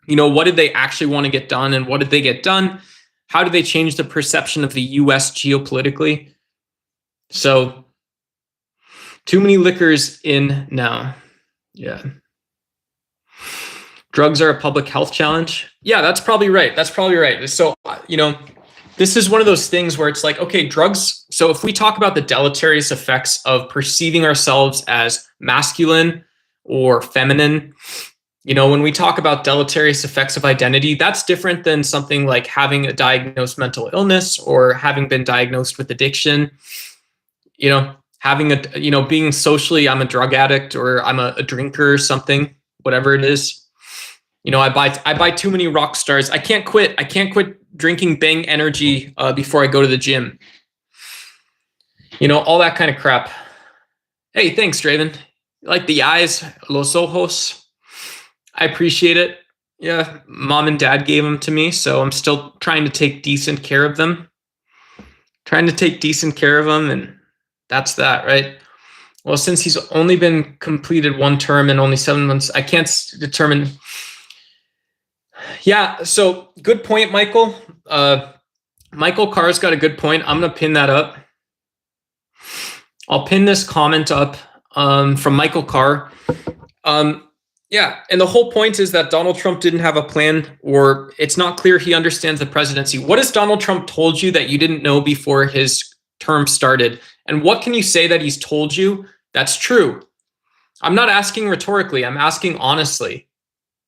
What did they actually want to get done and what did they get done? How did they change the perception of the US geopolitically? So, too many liquors in now. Yeah. Drugs are a public health challenge. Yeah, that's probably right. So, this is one of those things where it's like, okay, drugs. So if we talk about the deleterious effects of perceiving ourselves as masculine or feminine, when we talk about deleterious effects of identity, that's different than something like having a diagnosed mental illness or having been diagnosed with addiction. Having being socially, I'm a drug addict or I'm a drinker or something, whatever it is. I buy too many rock stars. I can't quit drinking Bang Energy before I go to the gym. All that kind of crap. Hey, thanks, Draven. Like the eyes, los ojos. I appreciate it. Yeah, mom and dad gave them to me, so I'm still trying to take decent care of them. And that's that, right? Well, since he's only been completed one term and only 7 months, I can't determine. Yeah, so good point, Michael. Michael Carr's got a good point. I'm going to pin that up. I'll pin this comment up from Michael Carr. Yeah, and the whole point is that Donald Trump didn't have a plan, or it's not clear he understands the presidency. What has Donald Trump told you that you didn't know before his term started? And what can you say that he's told you that's true? I'm not asking rhetorically. I'm asking honestly.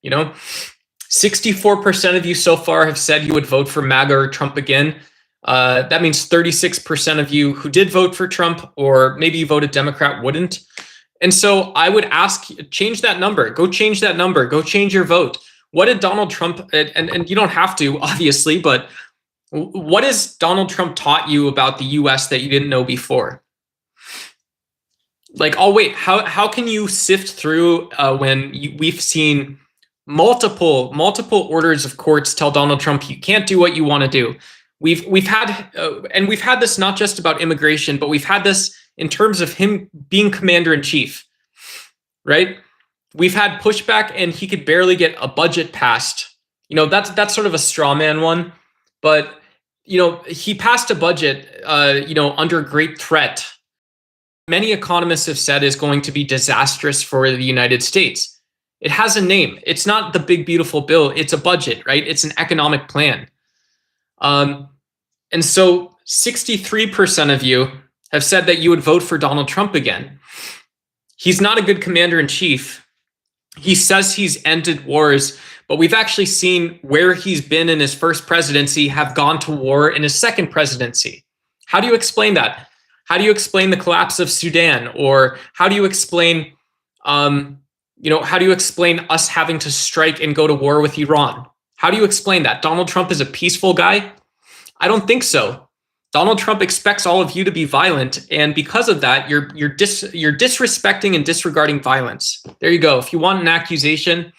64% of you so far have said you would vote for MAGA or Trump again. That means 36% of you who did vote for Trump, or maybe you voted Democrat, wouldn't. And so I would ask, change that number. Go change that number. Go change your vote. What did Donald Trump, and you don't have to, obviously, but what has Donald Trump taught you about the US that you didn't know before? Like, oh, wait, how can you sift through when we've seen multiple orders of courts tell Donald Trump you can't do what you want to do? We've had this not just about immigration, but we've had this in terms of him being commander in chief, right? We've had pushback, and he could barely get a budget passed. That's sort of a straw man one, but he passed a budget, under great threat. Many economists have said is going to be disastrous for the United States. It has a name. It's not the big beautiful bill. It's a budget, right? It's an economic plan. And so 63% of you have said that you would vote for Donald Trump again. He's not a good commander in chief. He says he's ended wars, but we've actually seen where he's been in his first presidency have gone to war in his second presidency. How do you explain that? How do you explain the collapse of Sudan? Or how do you explain, us having to strike and go to war with Iran? How do you explain that? Donald Trump is a peaceful guy? I don't think so. Donald Trump expects all of you to be violent, and because of that, you're disrespecting and disregarding violence. There you go. If you want an accusation,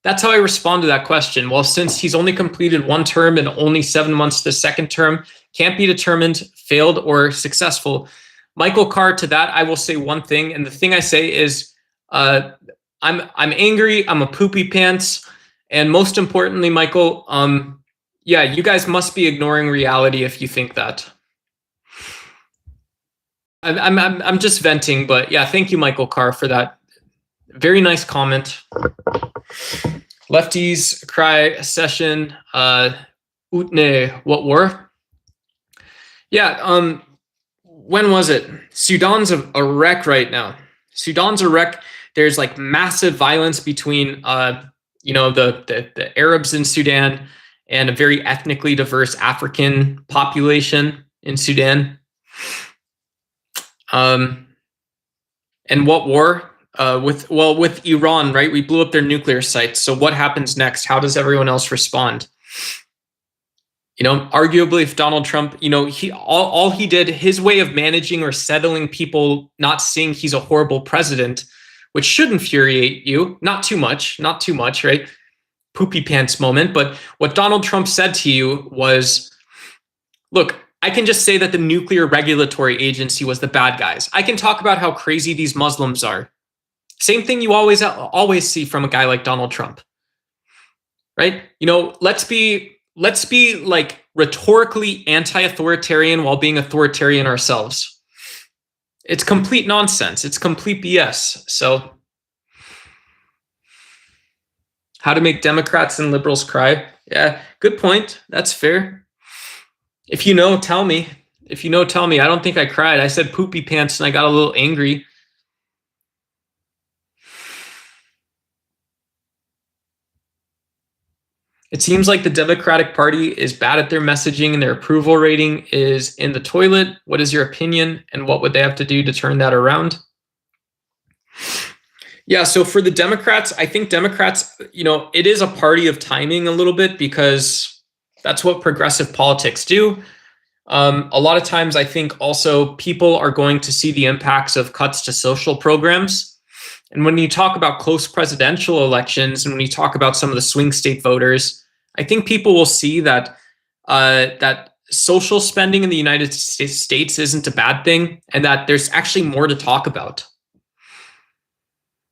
that's how I respond to that question. Well, since he's only completed one term and only 7 months the second term, can't be determined failed or successful. Michael Carr, to that, I will say one thing, and the thing I say is, I'm angry. I'm a poopy pants, and most importantly, Michael, yeah, you guys must be ignoring reality if you think that. I'm just venting, but yeah, thank you, Michael Carr, for that very nice comment. Lefties cry session. Utne, what war? Yeah. when was it? Sudan's a wreck right now. Sudan's a wreck. There's like massive violence between the Arabs in Sudan and a very ethnically diverse African population in Sudan. And what war? With Iran, right? We blew up their nuclear sites. So what happens next? How does everyone else respond? Arguably, if Donald Trump, all he did, his way of managing or settling people not seeing he's a horrible president, which should infuriate you, not too much, right? Poopy pants moment. But what Donald Trump said to you was, look, I can just say that the Nuclear Regulatory Agency was the bad guys. I can talk about how crazy these Muslims are. Same thing you always see from a guy like Donald Trump, right? Let's be like rhetorically anti-authoritarian while being authoritarian ourselves. It's complete nonsense. It's complete BS. So how to make Democrats and liberals cry? Yeah, good point. That's fair. If you know, tell me. I don't think I cried. I said poopy pants and I got a little angry. It seems like the Democratic Party is bad at their messaging and their approval rating is in the toilet. What is your opinion and what would they have to do to turn that around? Yeah, so for the Democrats, I think Democrats, it is a party of timing a little bit because that's what progressive politics do. A lot of times I think also people are going to see the impacts of cuts to social programs. And when you talk about close presidential elections and when you talk about some of the swing state voters, I think people will see that that social spending in the United States isn't a bad thing and that there's actually more to talk about.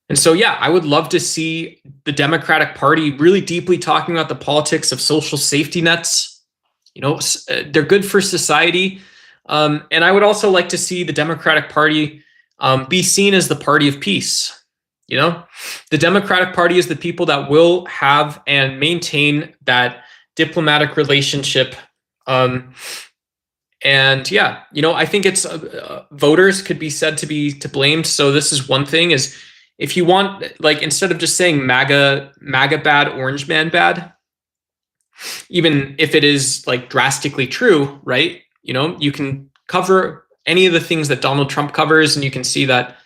And so, yeah, I would love to see the Democratic Party really deeply talking about the politics of social safety nets. They're good for society. And I would also like to see the Democratic Party be seen as the party of peace. The Democratic Party is the people that will have and maintain that diplomatic relationship. And yeah, I think it's voters could be said to be to blame. So this is one thing is if you want, like, instead of just saying MAGA bad, orange man bad, even if it is like drastically true, right? You can cover any of the things that Donald Trump covers and you can see that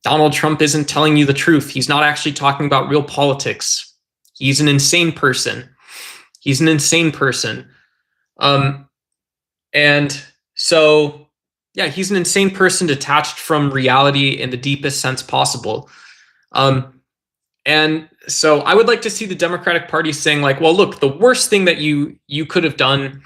Donald Trump isn't telling you the truth. He's not actually talking about real politics. He's an insane person. And so, yeah, he's an insane person detached from reality in the deepest sense possible. And so I would like to see the Democratic Party saying like, well, look, the worst thing that you could have done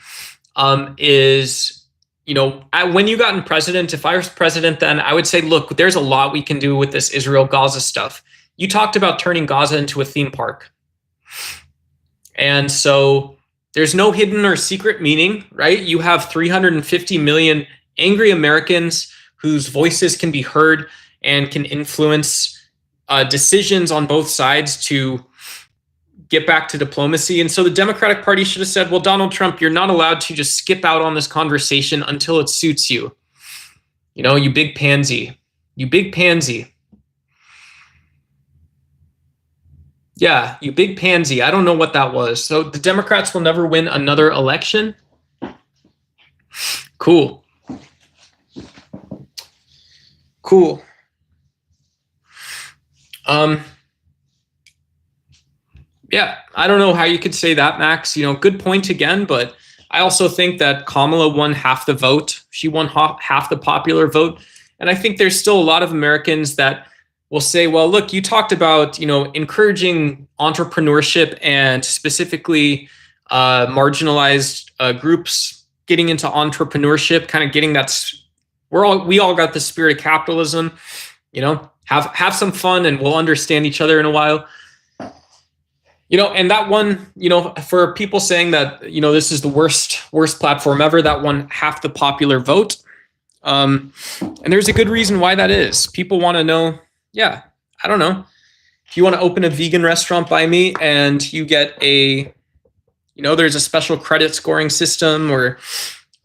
is, when you got in president, if I was president then, I would say, look, there's a lot we can do with this Israel-Gaza stuff. You talked about turning Gaza into a theme park. And so there's no hidden or secret meaning, right? You have 350 million angry Americans whose voices can be heard and can influence decisions on both sides to get back to diplomacy. And so the Democratic Party should have said, well, Donald Trump, you're not allowed to just skip out on this conversation until it suits you. You big pansy. Yeah, you big pansy. I don't know what that was. So the Democrats will never win another election. Cool. Yeah, I don't know how you could say that, Max. Good point again, but I also think that Kamala won half the vote. She won half the popular vote. And I think there's still a lot of Americans that will say, well, look, you talked about, encouraging entrepreneurship and specifically marginalized groups getting into entrepreneurship, kind of getting that. We all got the spirit of capitalism, have some fun and we'll understand each other in a while. And that one, for people saying that, this is the worst platform ever, that won half the popular vote. And there's a good reason why that is. People want to know, yeah, I don't know. If you want to open a vegan restaurant by me and you get there's a special credit scoring system or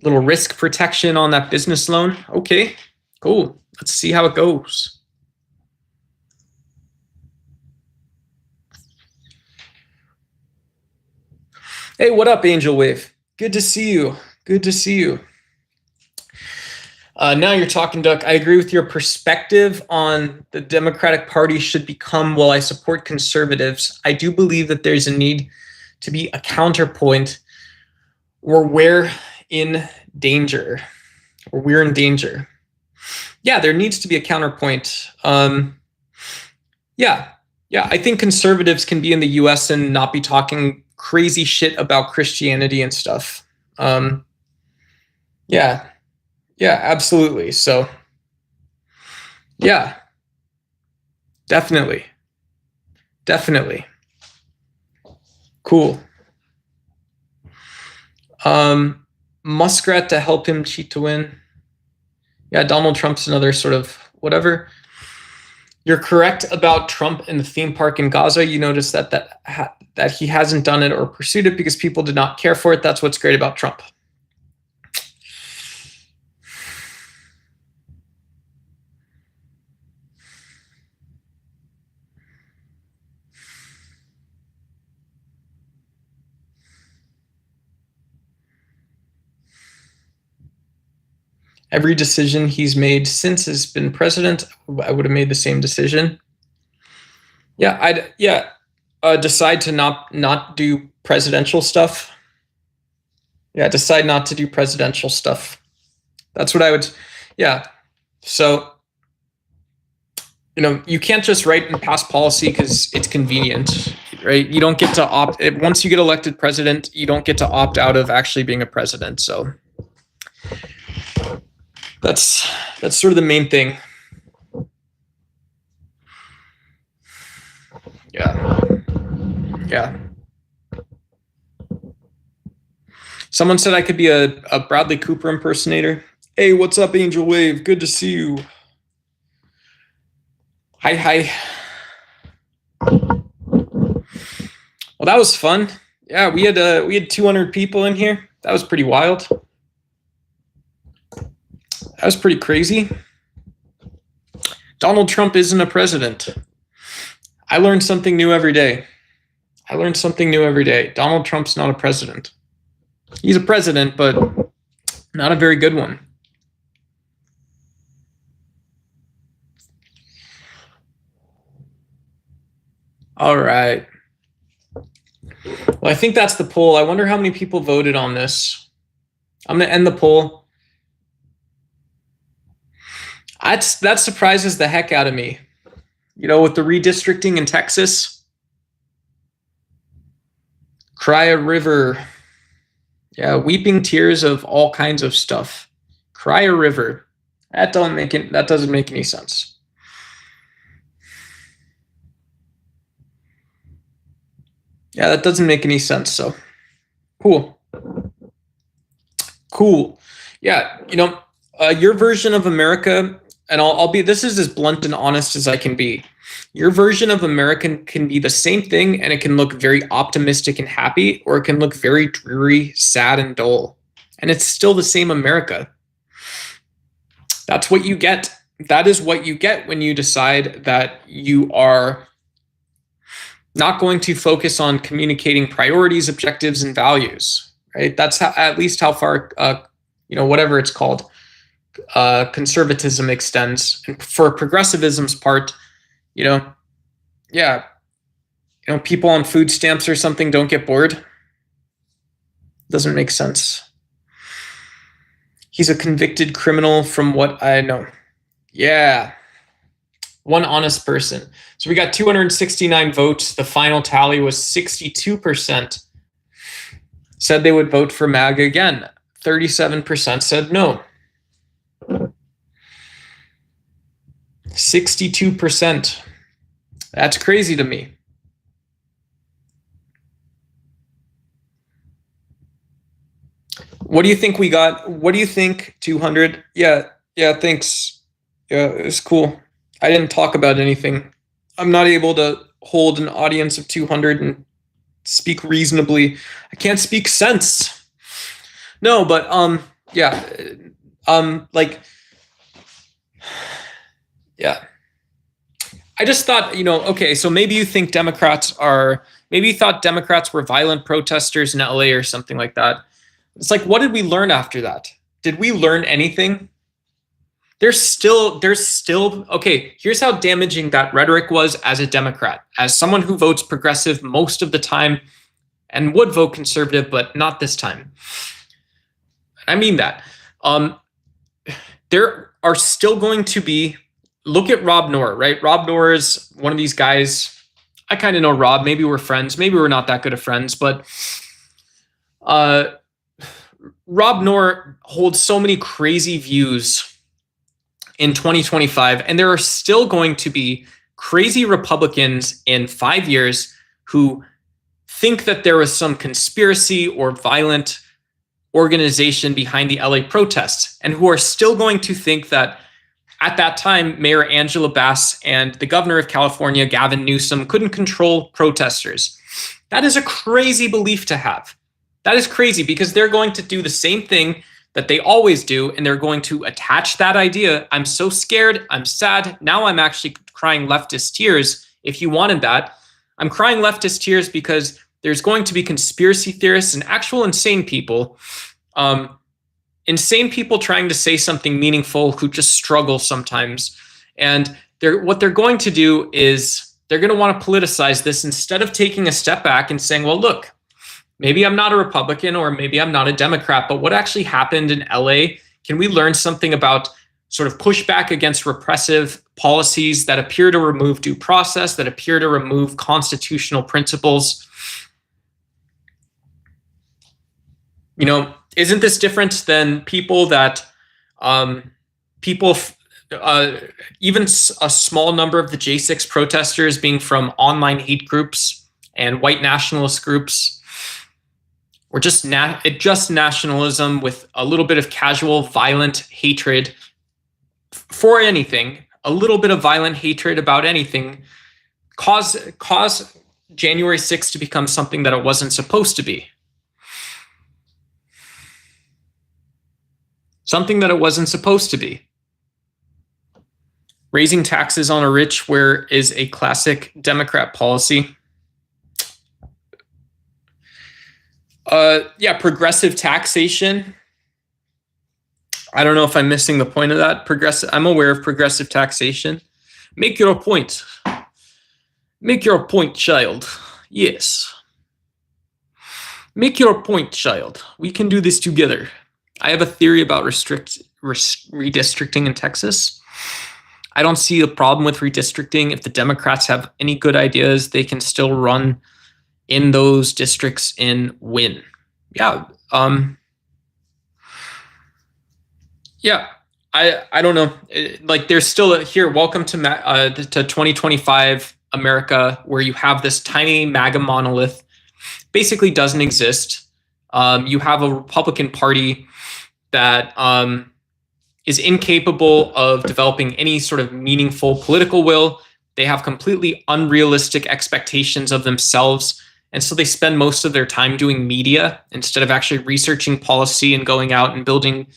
Little risk protection on that business loan. Okay, cool. Let's see how it goes. Hey, what up, Angel Wave? Good to see you. Good to see you. Now you're talking, Duck. I agree with your perspective on the Democratic Party should become, well, I support conservatives. I do believe that there's a need to be a counterpoint where we're in danger. Or we're in danger. Yeah, there needs to be a counterpoint. Yeah, I think conservatives can be in the US and not be talking crazy shit about Christianity and stuff. Yeah, absolutely. So, yeah, definitely. Cool. Muskrat to help him cheat to win. Yeah, Donald Trump's another sort of whatever. You're correct about Trump in the theme park in Gaza. You notice that he hasn't done it or pursued it because people did not care for it. That's what's great about Trump. Every decision he's made since has been president, I would have made the same decision. Yeah, I'd decide to not do presidential stuff. Yeah, decide not to do presidential stuff. That's what I would. Yeah. So, you can't just write and pass policy because it's convenient, right? You don't get to opt. Once you get elected president, you don't get to opt out of actually being a president. So that's sort of the main thing. Yeah. Someone said I could be a Bradley Cooper impersonator. Hey, what's up, Angel Wave? Good to see you. Hi. Well, that was fun. Yeah, we had 200 people in here. That was pretty wild. That was pretty crazy. Donald Trump isn't a president. I learned something new every day. Donald Trump's not a president. He's a president, but not a very good one. All right. Well, I think that's the poll. I wonder how many people voted on this. I'm going to end the poll. That surprises the heck out of me. With the redistricting in Texas. Cry a river. Yeah, weeping tears of all kinds of stuff. Cry a river. That doesn't make any sense. Yeah, that doesn't make any sense. So, cool. Yeah, your version of America, and I'll be. This is as blunt and honest as I can be. Your version of America can be the same thing, and it can look very optimistic and happy, or it can look very dreary, sad, and dull. And it's still the same America. That's what you get. That is what you get when you decide that you are not going to focus on communicating priorities, objectives, and values. Right? That's at least how far, whatever it's called, conservatism extends. And for progressivism's part, people on food stamps or something don't get bored. Doesn't make sense. He's a convicted criminal from what I know. Yeah. One honest person. So we got 269 votes. The final tally was 62% said they would vote for MAGA again. 37% said no. 62%. That's crazy to me. What do you think we got? What do you think? 200? Yeah, thanks. Yeah, it's cool. I didn't talk about anything. I'm not able to hold an audience of 200 and speak reasonably. I can't speak sense. No, but Yeah. Like, yeah. I just thought, okay, so maybe you think maybe you thought Democrats were violent protesters in LA or something like that. It's like, what did we learn after that? Did we learn anything? There's still, okay, here's how damaging that rhetoric was as a Democrat, as someone who votes progressive most of the time and would vote conservative, but not this time. I mean that. There are still going to be, look at Rob Noor, right? Rob Noor is one of these guys. I kind of know Rob. Maybe we're friends. Maybe we're not that good of friends, but Rob Noor holds so many crazy views in 2025, and there are still going to be crazy Republicans in 5 years who think that there was some conspiracy or violent organization behind the LA protests, and who are still going to think that at that time, Mayor Angela Bass and the governor of California, Gavin Newsom, couldn't control protesters. That is a crazy belief to have. That is crazy, because they're going to do the same thing that they always do, and they're going to attach that idea. I'm so scared. I'm sad. Now I'm actually crying leftist tears. If you wanted that, I'm crying leftist tears because there's going to be conspiracy theorists and actual insane people, trying to say something meaningful who just struggle sometimes. And what they're going to do is they're going to want to politicize this instead of taking a step back and saying, well, look, maybe I'm not a Republican or maybe I'm not a Democrat, but what actually happened in LA? Can we learn something about sort of pushback against repressive policies that appear to remove due process, that appear to remove constitutional principles? Isn't this different than people that even a small number of the J6 protesters being from online hate groups and white nationalist groups, or just nationalism with a little bit of casual violent hatred for anything, a little bit of violent hatred about anything, cause January 6th to become something that it wasn't supposed to be. Something that it wasn't supposed to be. Raising taxes on the rich, where is a classic Democrat policy. Progressive taxation. I don't know if I'm missing the point of that. I'm aware of progressive taxation. Make your point. Make your point, child. Yes. Make your point, child. We can do this together. I have a theory about redistricting in Texas. I don't see a problem with redistricting. If the Democrats have any good ideas, they can still run in those districts and win. I don't know. Like, there's still here. Welcome to 2025 America, where you have this tiny MAGA monolith, basically doesn't exist. You have a Republican Party that is incapable of developing any sort of meaningful political will. They have completely unrealistic expectations of themselves. And so they spend most of their time doing media instead of actually researching policy and going out and building,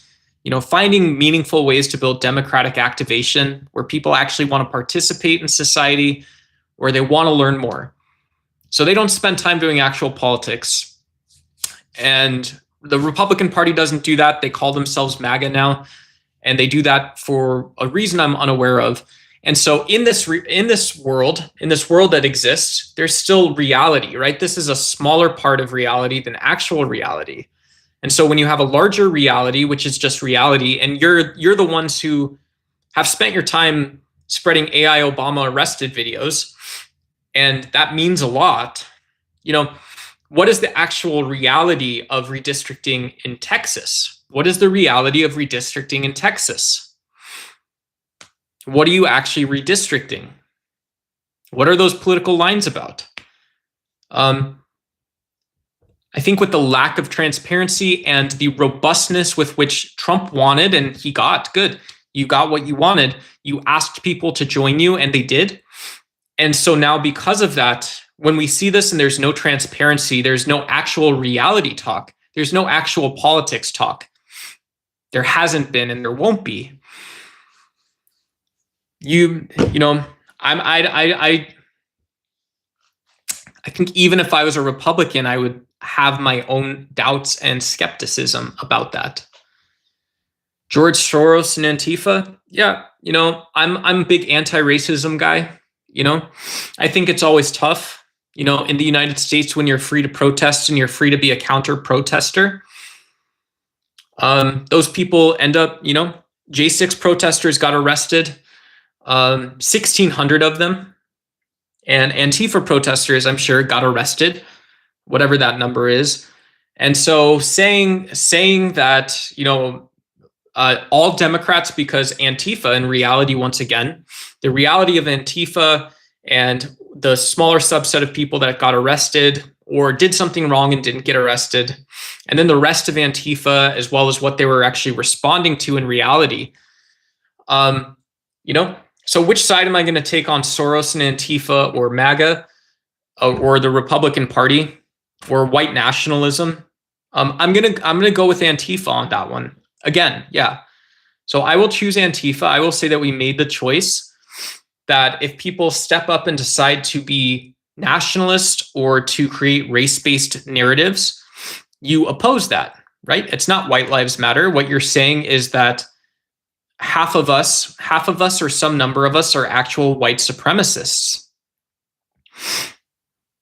finding meaningful ways to build democratic activation where people actually want to participate in society, where they want to learn more. So they don't spend time doing actual politics. And the Republican Party doesn't do that. They call themselves MAGA now, and they do that for a reason I'm unaware of. And so in this world that exists, there's still reality, right? This is a smaller part of reality than actual reality. And so when you have a larger reality, which is just reality, and you're the ones who have spent your time spreading AI Obama arrested videos, and that means a lot, what is the actual reality of redistricting in Texas? What is the reality of redistricting in Texas? What are you actually redistricting? What are those political lines about? I think with the lack of transparency and the robustness with which Trump wanted, and he got, good, you got what you wanted. You asked people to join you, and they did. And so now, because of that, when we see this and there's no transparency, there's no actual reality talk, there's no actual politics talk, There hasn't been, and there won't be. You know, I think even if I was a Republican, I would have my own doubts and skepticism about that. George Soros and Antifa, yeah, you know, I'm a big anti-racism guy. You know, I think it's always tough, you know, in the United States when you're free to protest and you're free to be a counter-protester. Those people end up, you know, J6 protesters got arrested, 1,600 of them, and Antifa protesters, I'm sure, got arrested, whatever that number is. And so saying that, you know, all Democrats, because Antifa, in reality, once again, the reality of Antifa and the smaller subset of people that got arrested or did something wrong and didn't get arrested, and then the rest of Antifa, as well as what they were actually responding to in reality. You know, so which side am I going to take on, Soros and Antifa, or MAGA, or the Republican Party, or white nationalism? I'm gonna go with Antifa on that one. Again, yeah. So I will choose Antifa. I will say that we made the choice that if people step up and decide to be nationalist or to create race-based narratives, you oppose that, right? It's not white lives matter. What you're saying is that half of us or some number of us are actual white supremacists.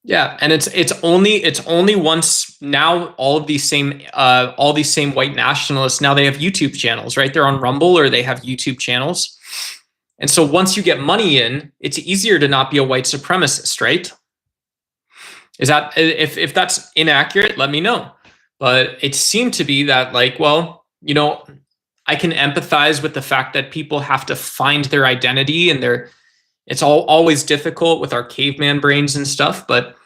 Yeah, and it's only once now all these same white nationalists, now they have YouTube channels, right? They're on Rumble or they have YouTube channels. And so once you get money in, it's easier to not be a white supremacist, right? Is that, if that's inaccurate, let me know. But it seemed to be that, like, well, you know, I can empathize with the fact that people have to find their identity, and it's always difficult with our caveman brains and stuff. But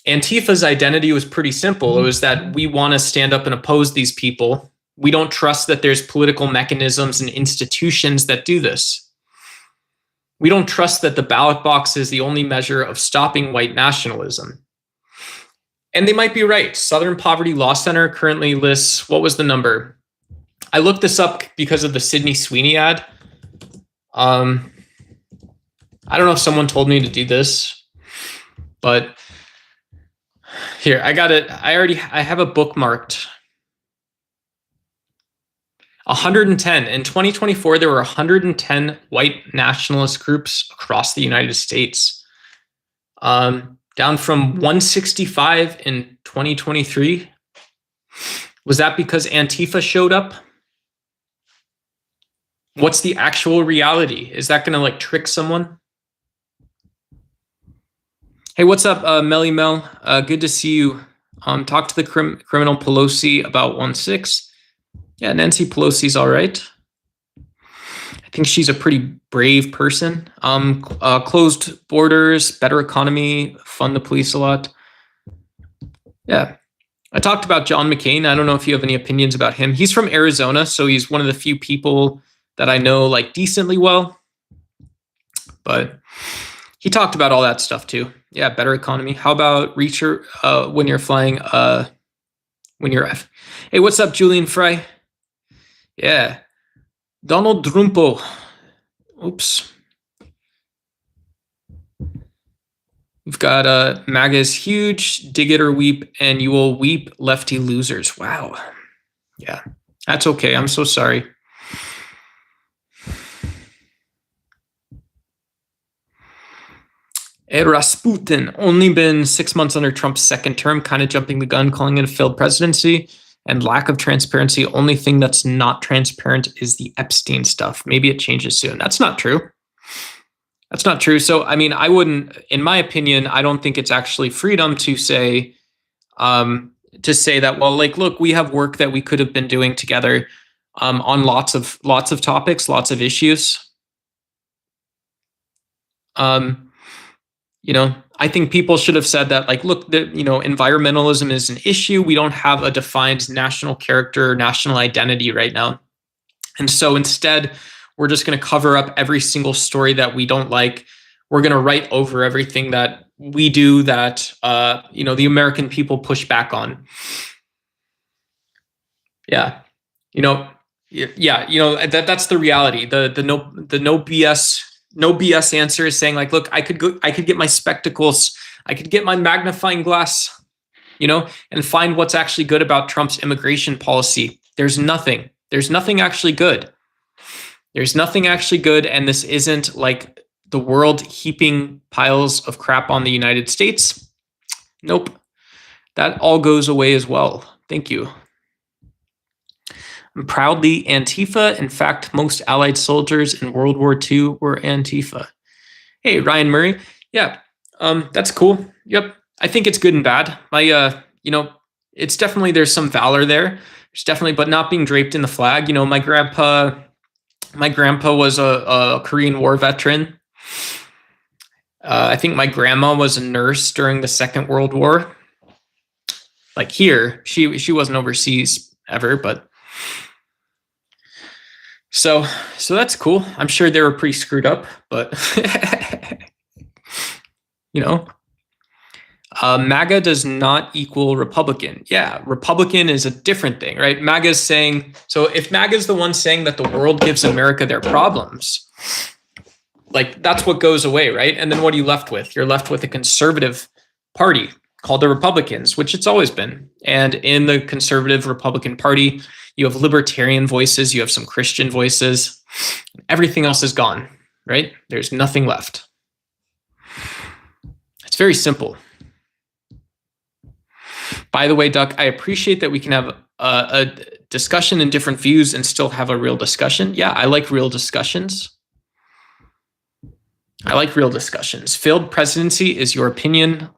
Antifa's identity was pretty simple. It was that we want to stand up and oppose these people. We don't trust that there's political mechanisms and institutions that do this. We don't trust that the ballot box is the only measure of stopping white nationalism. And they might be right. Southern Poverty Law Center currently lists, what was the number? I looked this up because of the Sydney Sweeney ad. I don't know if someone told me to do this, but here, I got it. I have it bookmarked. 110. In 2024, there were 110 white nationalist groups across the United States, down from 165 in 2023. Was that because Antifa showed up? What's the actual reality? Is that going to like trick someone? Hey, what's up, Melly Mel? Good to see you. Talk to the criminal Pelosi about 1-6. Yeah, Nancy Pelosi's all right. I think she's a pretty brave person. Closed borders, better economy, fund the police a lot. Yeah. I talked about John McCain. I don't know if you have any opinions about him. He's from Arizona, so he's one of the few people that I know like decently well. But he talked about all that stuff too. Yeah, better economy. How about Reacher when you're flying, when you're Hey, what's up, Julian Fry? Yeah. Donald Trumpo. Oops. We've got MAGA's huge, dig it or weep, and you will weep, lefty losers. Wow. Yeah, that's okay. I'm so sorry. Rasputin, only been 6 months under Trump's second term, kind of jumping the gun, calling it a failed presidency, and lack of transparency. Only thing that's not transparent is the Epstein stuff. Maybe it changes soon. That's not true. That's not true. So, I mean, I wouldn't, in my opinion, I don't think it's actually freedom to say that, well, like, look, we have work that we could have been doing together on lots of topics, lots of issues. You know, I think people should have said that, like, look, environmentalism is an issue. We don't have a defined national character, national identity right now. And so instead, we're just going to cover up every single story that we don't like. We're going to write over everything that we do that, the American people push back on. Yeah. Yeah, that's the reality. The no BS answer is saying like, look, I could get my spectacles, I could get my magnifying glass, and find what's actually good about Trump's immigration policy. There's nothing. There's nothing actually good. There's nothing actually good, and this isn't like the world heaping piles of crap on the United States. Nope. That all goes away as well. Thank you. I'm proudly Antifa. In fact, most Allied soldiers in World War II were Antifa. Hey, Ryan Murray. Yeah, that's cool. Yep. I think it's good and bad. It's definitely, there's some valor there. There's definitely, but not being draped in the flag. My grandpa was a Korean War veteran. I think my grandma was a nurse during the Second World War. Like here, she wasn't overseas ever, but so that's cool. I'm sure they were pretty screwed up, but MAGA does not equal Republican. Yeah, Republican is a different thing, right? MAGA is saying, so if MAGA is the one saying that the world gives America their problems, like that's what goes away, right? And then what are you left with? You're left with a conservative party called the Republicans, which it's always been. And in the conservative Republican Party, you have libertarian voices, you have some Christian voices, everything else is gone, right? There's nothing left. It's very simple. By the way, Duck, I appreciate that we can have a discussion and different views and still have a real discussion. Yeah, I like real discussions. I like real discussions. Failed presidency is your opinion.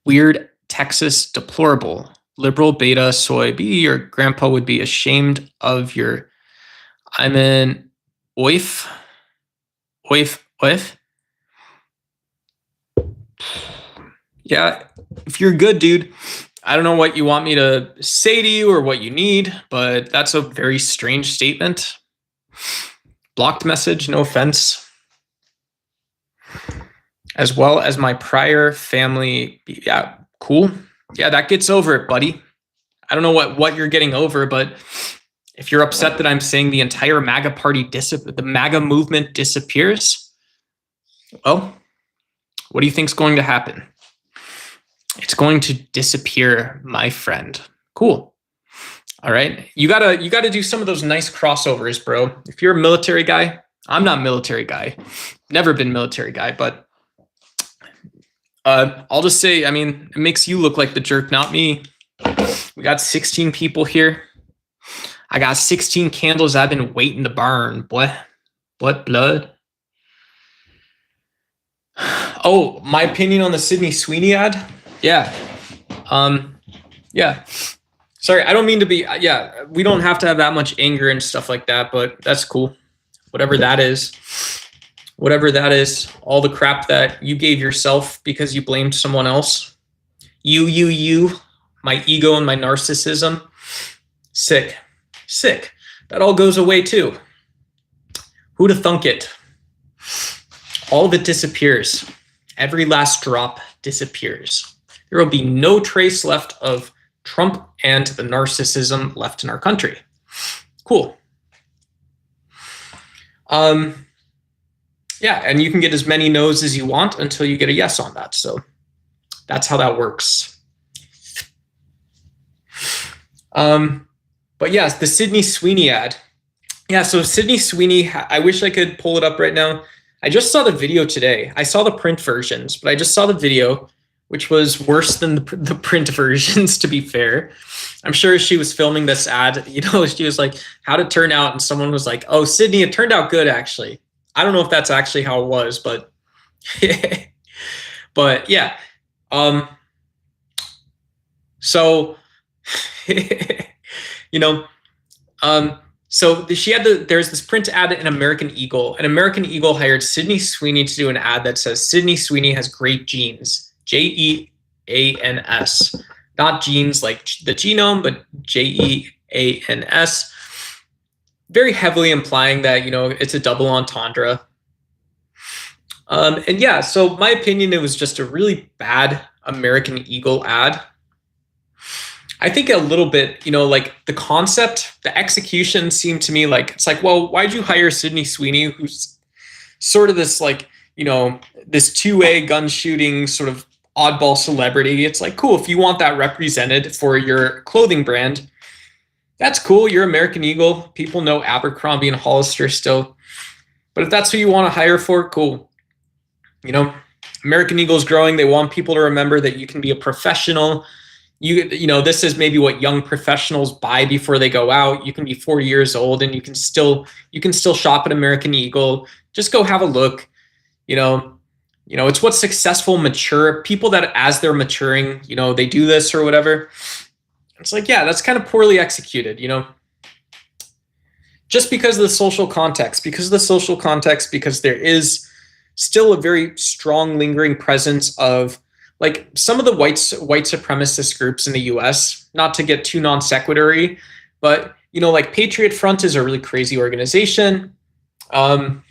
Weird Texas deplorable. Liberal beta soy B. Your grandpa would be ashamed of your. I'm an oif. Yeah, if you're good, dude. I don't know what you want me to say to you or what you need, but that's a very strange statement. Blocked message, no offense. As well as my prior family. Yeah, cool. Yeah, that gets over it, buddy. I don't know what you're getting over, but if you're upset that I'm saying the entire MAGA party, the MAGA movement disappears, well, what do you think's going to happen? It's going to disappear, my friend. Cool. All right. You gotta do some of those nice crossovers, bro. If you're a military guy, I'm not a military guy. Never been military guy, but I'll just say, I mean, it makes you look like the jerk, not me. We got 16 people here. I got 16 candles I've been waiting to burn. Boy, what blood? Oh, my opinion on the Sydney Sweeney ad? Yeah. Yeah. Sorry, I don't mean to be, yeah, we don't have to have that much anger and stuff like that, but that's cool. Whatever that is. Whatever that is, all the crap that you gave yourself because you blamed someone else. You, my ego and my narcissism. Sick. That all goes away too. Who'd have thunk it? All of it disappears. Every last drop disappears. There will be no trace left of Trump and the narcissism left in our country. Cool. Yeah, and you can get as many no's as you want until you get a yes on that. So that's how that works. But yes, the Sydney Sweeney ad. Yeah, so Sydney Sweeney, I wish I could pull it up right now. I just saw the video today. I saw the print versions, but I just saw the video, which was worse than the print versions, to be fair. I'm sure she was filming this ad, she was like, how'd it turn out? And someone was like, oh, Sydney, it turned out good, actually. I don't know if that's actually how it was, but but yeah. So so she had there's this print ad in American Eagle, and American Eagle hired Sydney Sweeney to do an ad that says Sydney Sweeney has great genes, Jeans, not genes like the genome, but Jeans. Very heavily implying that, it's a double entendre. And yeah, so my opinion, it was just a really bad American Eagle ad. I think a little bit, like the concept, the execution seemed to me like, it's like, well, why'd you hire Sydney Sweeney, who's sort of this like, this 2A gun shooting sort of oddball celebrity? It's like, cool, if you want that represented for your clothing brand, that's cool. You're American Eagle. People know Abercrombie and Hollister still. But if that's who you want to hire for, cool. American Eagle's growing. They want people to remember that you can be a professional. This is maybe what young professionals buy before they go out. You can be 40 years old and you can still shop at American Eagle. Just go have a look. It's what successful, mature people that as they're maturing, they do this or whatever. It's like, yeah, that's kind of poorly executed, just because of the social context, because there is still a very strong lingering presence of like some of the white supremacist groups in the US, not to get too non sequitur-y, but like Patriot Front is a really crazy organization. Active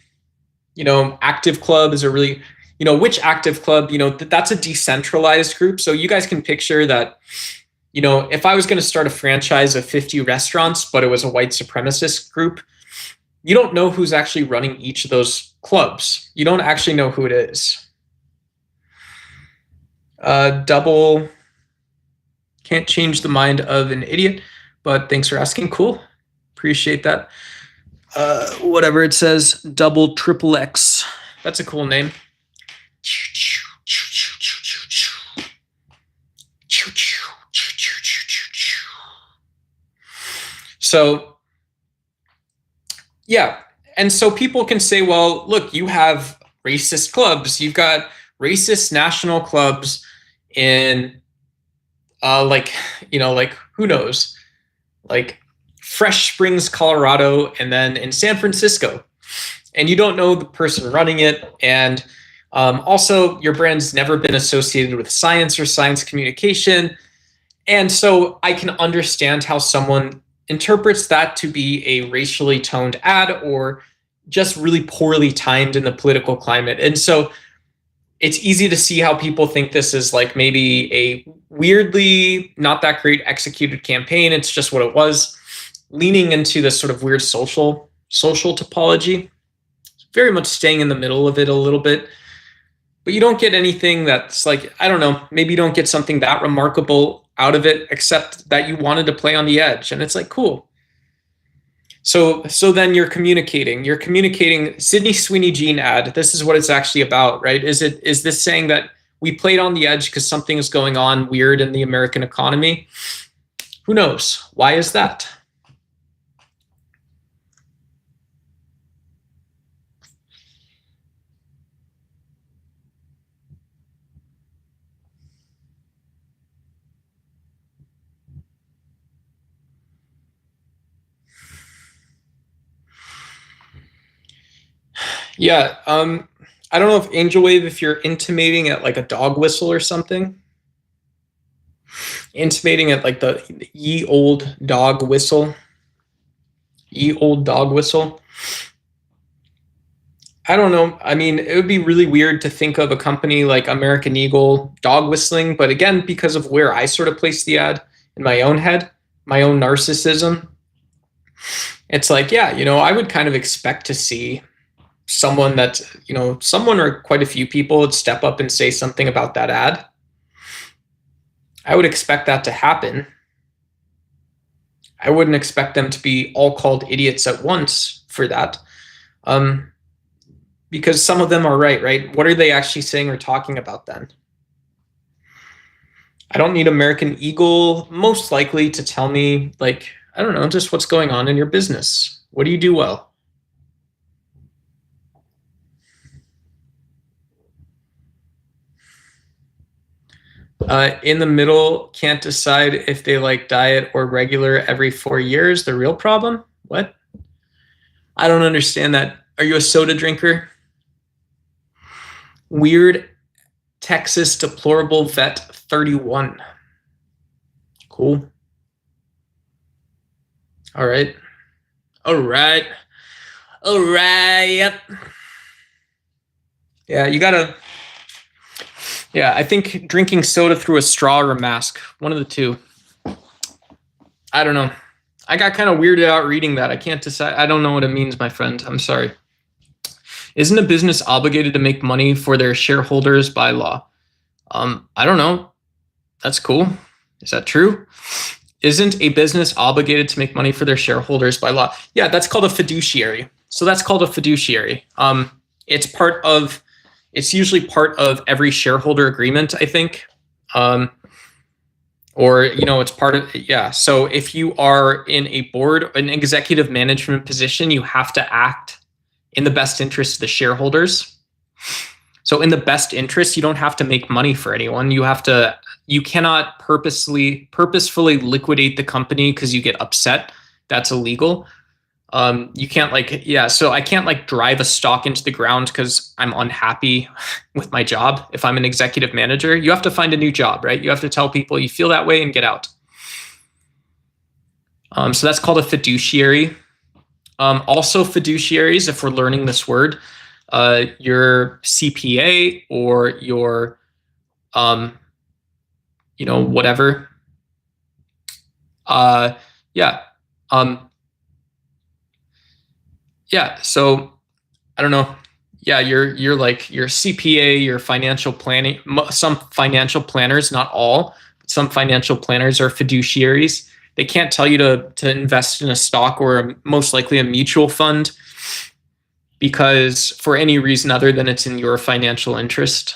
Club is a really, which Active Club, that's a decentralized group. So you guys can picture that, if I was going to start a franchise of 50 restaurants, but it was a white supremacist group, you don't know who's actually running each of those clubs. You don't actually know who it is. Double can't change the mind of an idiot, but thanks for asking. Cool. Appreciate that. Whatever it says, double triple X. That's a cool name. So, yeah. And so people can say, well, look, you have racist clubs. You've got racist national clubs in, who knows, like Fresh Springs, Colorado, and then in San Francisco. And you don't know the person running it. And also, your brand's never been associated with science or science communication. And so I can understand how someone interprets that to be a racially toned ad or just really poorly timed in the political climate. And so it's easy to see how people think this is like maybe a weirdly not that great executed campaign. It's just what it was, leaning into this sort of weird social topology, very much staying in the middle of it a little bit. But you don't get anything that's like, I don't know, maybe you don't get something that remarkable out of it, except that you wanted to play on the edge. And it's like, cool. So then you're communicating Sydney Sweeney Jean ad. This is what it's actually about, right? Is this saying that we played on the edge because something is going on weird in the American economy? Who knows? Why is that? Yeah, I don't know if Angel Wave, if you're intimating at like a dog whistle or something. Intimating at like the ye old dog whistle. Ye old dog whistle. I don't know. I mean, it would be really weird to think of a company like American Eagle dog whistling, but again, because of where I sort of place the ad in my own head, my own narcissism, it's like, yeah, I would kind of expect to see someone that, someone or quite a few people would step up and say something about that ad. I would expect that to happen. I wouldn't expect them to be all called idiots at once for that. Because some of them are right? What are they actually saying or talking about then? I don't need American Eagle most likely to tell me, like, I don't know, just what's going on in your business. What do you do well? In the middle, can't decide if they like diet or regular every 4 years. The real problem? What? I don't understand that. Are you a soda drinker? Weird Texas deplorable vet 31. Cool. All right. Yep. Yeah, you gotta. Yeah, I think drinking soda through a straw or a mask, one of the two. I don't know. I got kind of weirded out reading that. I can't decide. I don't know what it means, my friend. I'm sorry. Isn't a business obligated to make money for their shareholders by law? I don't know. That's cool. Is that true? Isn't a business obligated to make money for their shareholders by law? Yeah, that's called a fiduciary. So that's called a fiduciary. It's usually part of every shareholder agreement, I think. Or, it's part of, yeah. So if you are in a board, an executive management position, you have to act in the best interest of the shareholders. So in the best interest, you don't have to make money for anyone. You cannot purposefully liquidate the company because you get upset. That's illegal. You can't so I can't drive a stock into the ground because I'm unhappy with my job. If I'm an executive manager, you have to find a new job, right? You have to tell people you feel that way and get out. So that's called a fiduciary. Also fiduciaries, if we're learning this word, your CPA or your, whatever. So I don't know. Yeah, you're like your CPA, your financial planning. Some financial planners, not all, but some financial planners are fiduciaries. They can't tell you to invest in a stock or most likely a mutual fund because for any reason other than it's in your financial interest.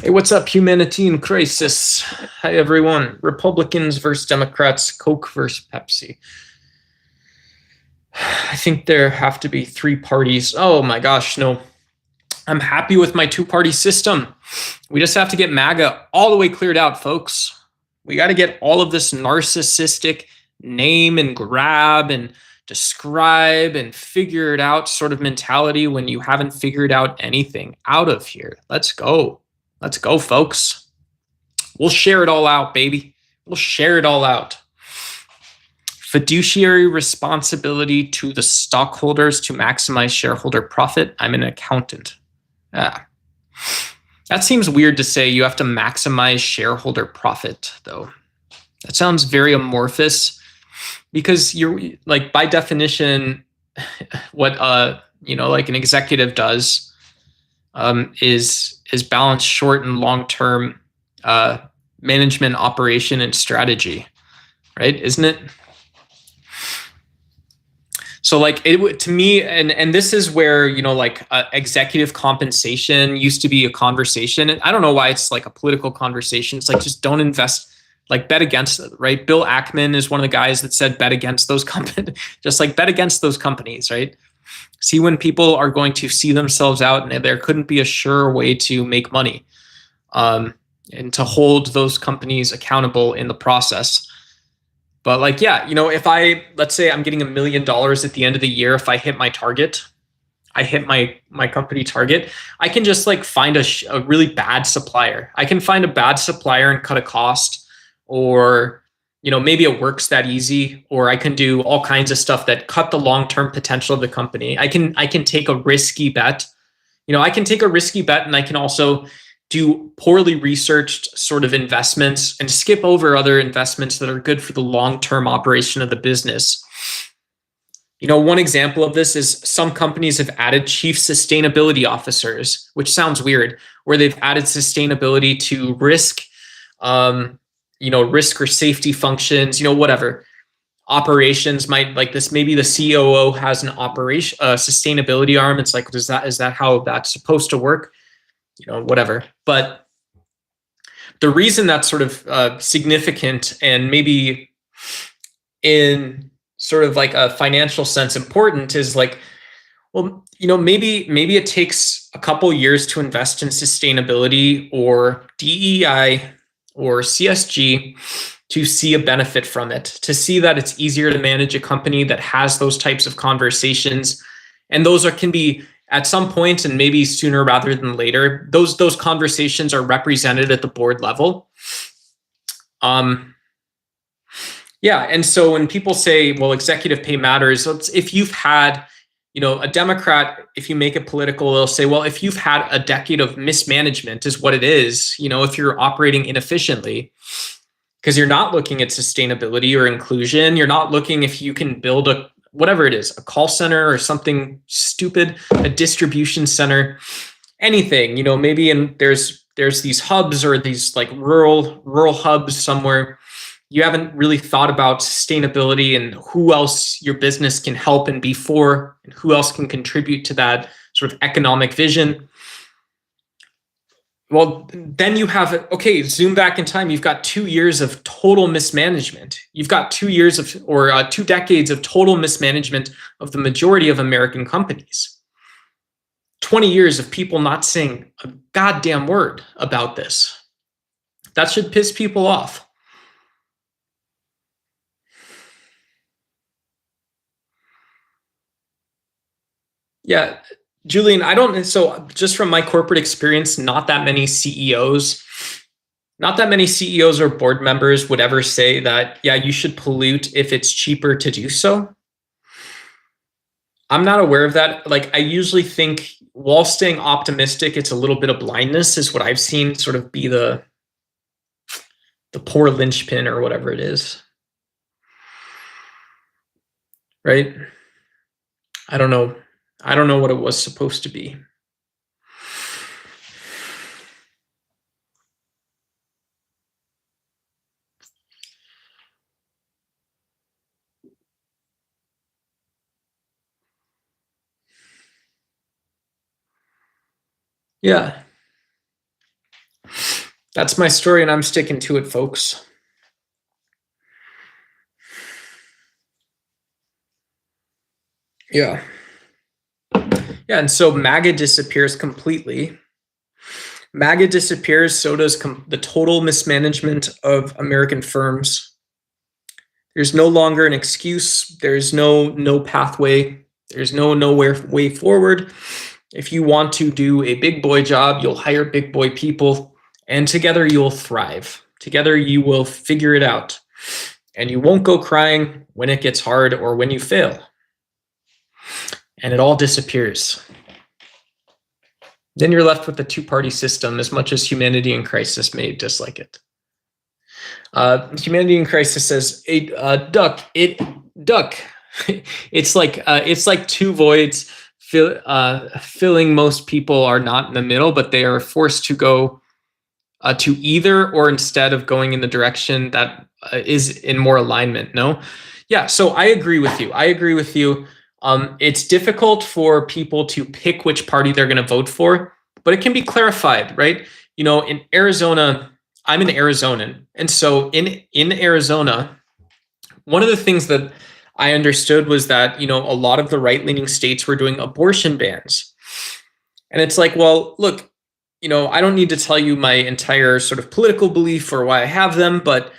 Hey, what's up, Humanity in Crisis? Hi, everyone. Republicans versus Democrats, Coke versus Pepsi. I think there have to be 3 parties. Oh my gosh, no. I'm happy with my 2-party system. We just have to get MAGA all the way cleared out, folks. We got to get all of this narcissistic name and grab and describe and figure it out sort of mentality when you haven't figured out anything out of here. Let's go. Let's go, folks. We'll share it all out, baby. We'll share it all out. Fiduciary responsibility to the stockholders to maximize shareholder profit. I'm an accountant. That seems weird to say you have to maximize shareholder profit, though. That sounds very amorphous because you're like, by definition, what like an executive does is balance short and long-term management, operation, and strategy, right? Isn't it? So to me, and this is where, executive compensation used to be a conversation. And I don't know why it's like a political conversation. It's like, just don't invest, bet against it, right? Bill Ackman is one of the guys that said, bet against those companies, just bet against those companies, right? See when people are going to see themselves out and there couldn't be a sure way to make money and to hold those companies accountable in the process. But let's say I'm getting $1 million at the end of the year. If I hit my target, I hit my company target, I can just find a really bad supplier. I can find a bad supplier and cut a cost, or maybe it works that easy, or I can do all kinds of stuff that cut the long-term potential of the company. I can take a risky bet. I can take a risky bet, and I can also do poorly researched sort of investments and skip over other investments that are good for the long-term operation of the business. One example of this is some companies have added chief sustainability officers, which sounds weird, where they've added sustainability to risk, risk or safety functions, whatever. Operations might like this. Maybe the COO has an operation, sustainability arm. It's like, is that how that's supposed to work? Whatever. But the reason that's sort of significant and maybe in sort of like a financial sense important is maybe it takes a couple years to invest in sustainability or DEI or CSG to see a benefit from it, to see that it's easier to manage a company that has those types of conversations. And those can be at some point, and maybe sooner rather than later, those conversations are represented at the board level. And so when people say, well, executive pay matters, if you've had a Democrat, if you make it political, they'll say, well, if you've had a decade of mismanagement is what it is, if you're operating inefficiently, because you're not looking at sustainability or inclusion. You're not looking if you can build whatever it is, a call center or something stupid, a distribution center, anything, maybe there's these hubs or these like rural hubs somewhere. You haven't really thought about sustainability and who else your business can help and be for, and who else can contribute to that sort of economic vision. Well, then you have, okay, zoom back in time. You've got 2 years of total mismanagement. You've got 2 years of, or 2 decades of total mismanagement of the majority of American companies. 20 years of people not saying a goddamn word about this. That should piss people off. Yeah, Julian, so just from my corporate experience, not that many CEOs or board members would ever say that, yeah, you should pollute if it's cheaper to do so. I'm not aware of that. Like, I usually think, while staying optimistic, it's a little bit of blindness is what I've seen sort of be the poor linchpin or whatever it is. Right? I don't know what it was supposed to be. Yeah. That's my story, and I'm sticking to it, folks. Yeah. Yeah, and so MAGA disappears completely. MAGA disappears, so does the total mismanagement of American firms. There's no longer an excuse. There's no pathway. There's no way forward. If you want to do a big boy job, you'll hire big boy people, and together you'll thrive. Together you will figure it out, and you won't go crying when it gets hard or when you fail. And it all disappears. Then you're left with the two-party system, as much as Humanity in Crisis may dislike it. Humanity in Crisis says, duck. It's like two voids filling. Most people are not in the middle, but they are forced to go to either, or instead of going in the direction that is in more alignment. No? Yeah, so I agree with you. It's difficult for people to pick which party they're going to vote for, but it can be clarified, right? In Arizona, I'm an Arizonan. And so in Arizona, one of the things that I understood was that, a lot of the right-leaning states were doing abortion bans. And it's like, well, look, I don't need to tell you my entire sort of political belief or why I have them, but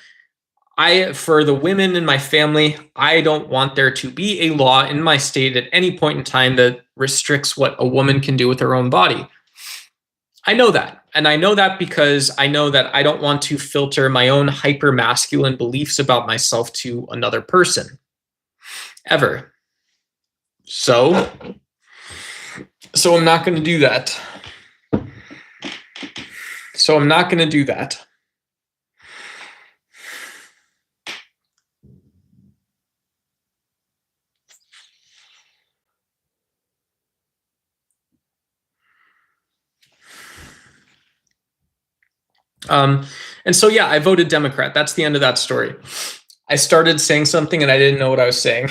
for the women in my family, I don't want there to be a law in my state at any point in time that restricts what a woman can do with her own body. I know that. And I know that because I know that I don't want to filter my own hyper-masculine beliefs about myself to another person. Ever. So I'm not going to do that. And so, yeah, I voted Democrat. That's the end of that story. I started saying something and I didn't know what I was saying.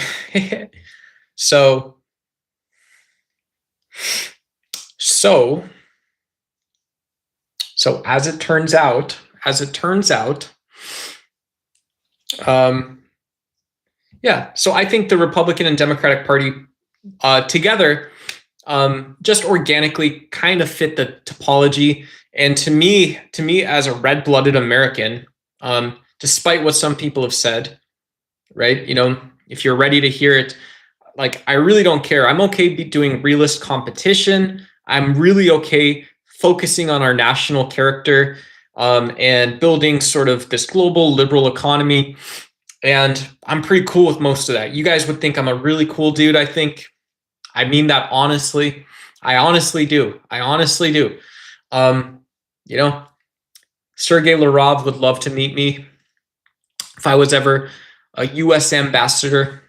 So as it turns out, yeah, so I think the Republican and Democratic Party together just organically kind of fit the topology. And to me, as a red-blooded American, despite what some people have said, right? If you're ready to hear it, like, I really don't care. I'm okay doing realist competition. I'm really okay focusing on our national character and building sort of this global liberal economy. And I'm pretty cool with most of that. You guys would think I'm a really cool dude, I think. I mean that honestly. I honestly do. I honestly do. You know, Sergei Lavrov would love to meet me if I was ever a U.S. ambassador.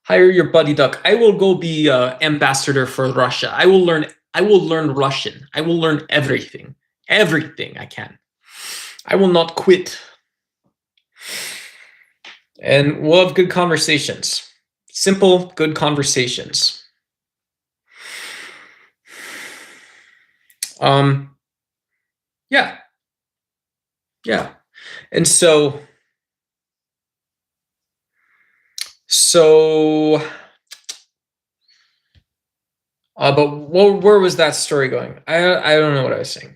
Hire your buddy Duck. I will go be ambassador for Russia. I will learn Russian. I will learn everything. Everything I can. I will not quit. And we'll have good conversations. Simple, good conversations. Yeah. Yeah. And so but where was that story going? I don't know what I was saying.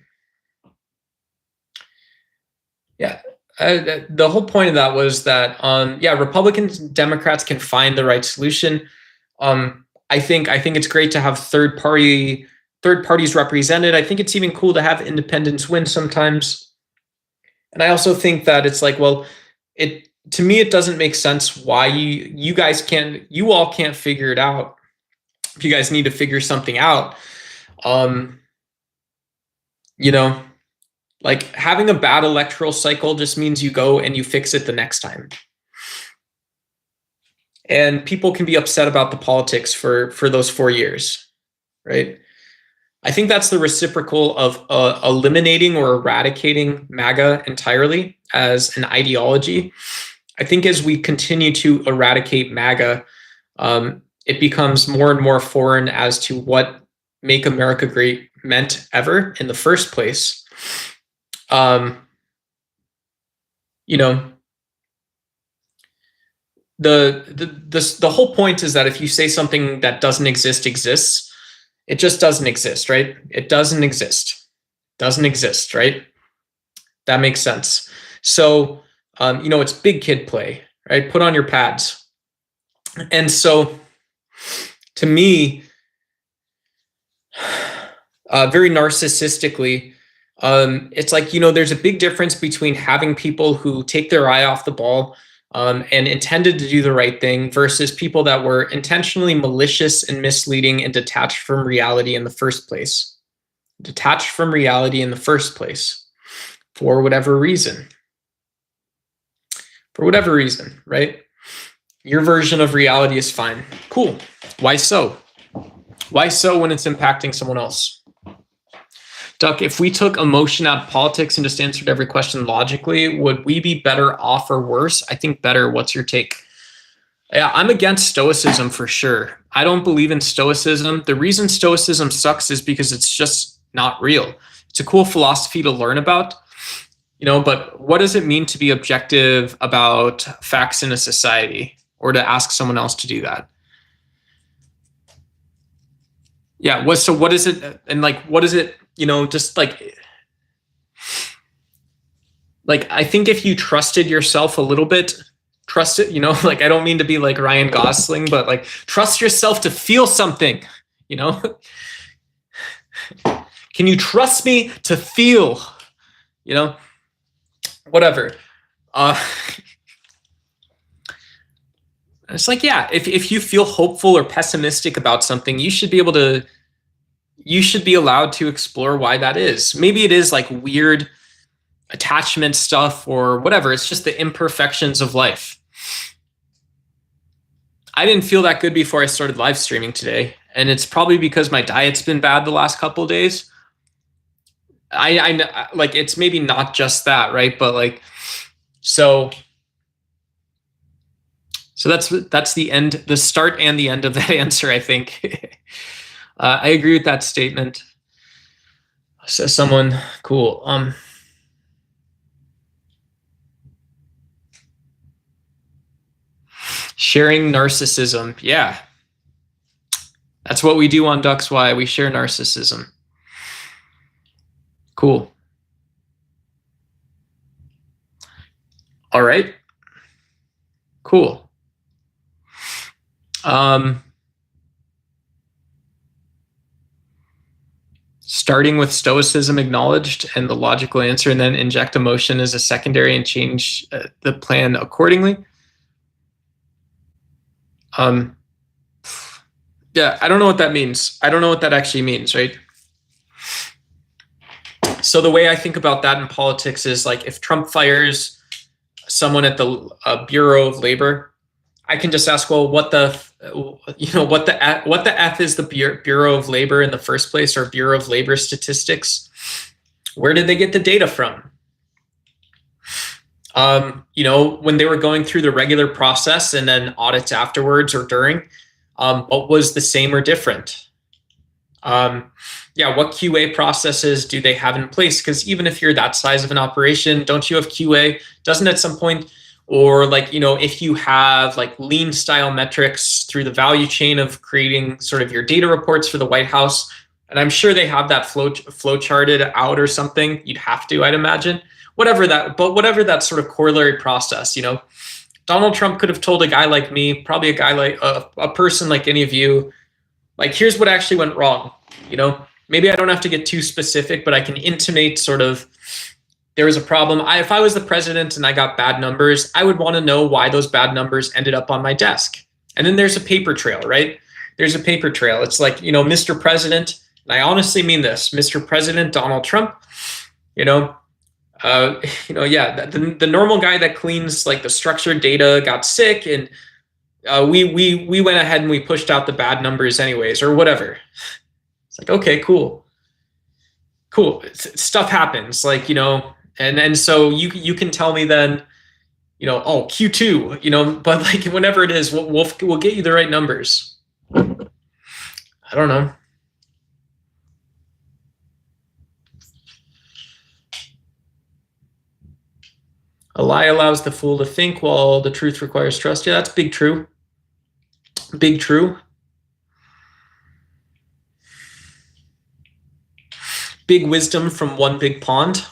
Yeah. The whole point of that was that Republicans and Democrats can find the right solution. I think it's great to have third parties represented. I think it's even cool to have independents win sometimes. And I also think that it's like, well, to me it doesn't make sense why you all can't figure it out. If you guys need to figure something out, like having a bad electoral cycle just means you go and you fix it the next time. And people can be upset about the politics for those 4 years, right? I think that's the reciprocal of eliminating or eradicating MAGA entirely as an ideology. I think as we continue to eradicate MAGA, it becomes more and more foreign as to what Make America Great meant ever in the first place. The whole point is that if you say something that doesn't exist exists, it just doesn't exist, right? It doesn't exist. Doesn't exist, right? That makes sense. So, it's big kid play, right? Put on your pads. And so, to me, very narcissistically, it's like, there's a big difference between having people who take their eye off the ball and intended to do the right thing versus people that were intentionally malicious and misleading and detached from reality in the first place. Detached from reality in the first place for whatever reason. For whatever reason, right? Your version of reality is fine. Cool. Why so? Why so when it's impacting someone else? Duck, if we took emotion out of politics and just answered every question logically, would we be better off or worse? I think better. What's your take? Yeah, I'm against stoicism for sure. I don't believe in stoicism. The reason stoicism sucks is because it's just not real. It's a cool philosophy to learn about, but what does it mean to be objective about facts in a society or to ask someone else to do that? Yeah, what is it? And what is it, just like I think if you trusted yourself a little bit, trust it, I don't mean to be like Ryan Gosling, but trust yourself to feel something, Can you trust me to feel, whatever. It's like, yeah, if you feel hopeful or pessimistic about something, you should be allowed to explore why that is. Maybe it is like weird attachment stuff or whatever. It's just the imperfections of life. I didn't feel that good before I started live streaming today. And it's probably because my diet's been bad the last couple of days. I it's maybe not just that, right? But so that's the end, the start and the end of that answer, I think. I agree with that statement. Says someone, cool. Sharing narcissism. Yeah. That's what we do on Ducks Why. We share narcissism. Cool. All right. Cool. Starting with stoicism acknowledged and the logical answer, and then inject emotion as a secondary and change the plan accordingly. Yeah, I don't know what that means. I don't know what that actually means, right? So the way I think about that in politics is like if Trump fires someone at the Bureau of Labor, I can just ask, well, what the F is the Bureau of Labor in the first place, or Bureau of Labor Statistics? Where did they get the data from? When they were going through the regular process and then audits afterwards or during, what was the same or different? What QA processes do they have in place? Because even if you're that size of an operation, don't you have QA? Doesn't at some point, or if you have like lean style metrics through the value chain of creating sort of your data reports for the White House, and I'm sure they have that flow charted out or something. You'd have to, I'd imagine. Whatever that sort of corollary process, Donald Trump could have told a guy like me, probably a guy like a person like any of you, like, here's what actually went wrong. Maybe I don't have to get too specific, but I can intimate sort of there was a problem. If I was the president and I got bad numbers, I would want to know why those bad numbers ended up on my desk. And then there's a paper trail, right? There's a paper trail. It's like, Mr. President, and I honestly mean this, Mr. President Donald Trump, the normal guy that cleans like the structured data got sick, and we went ahead and we pushed out the bad numbers anyways, or whatever. It's like, okay, cool. Stuff happens, like, and so you can tell me then, oh, Q2, but like whenever it is, we'll get you the right numbers. I don't know. A lie allows the fool to think while the truth requires trust. Yeah, that's big true. Big true. Big wisdom from one big pond.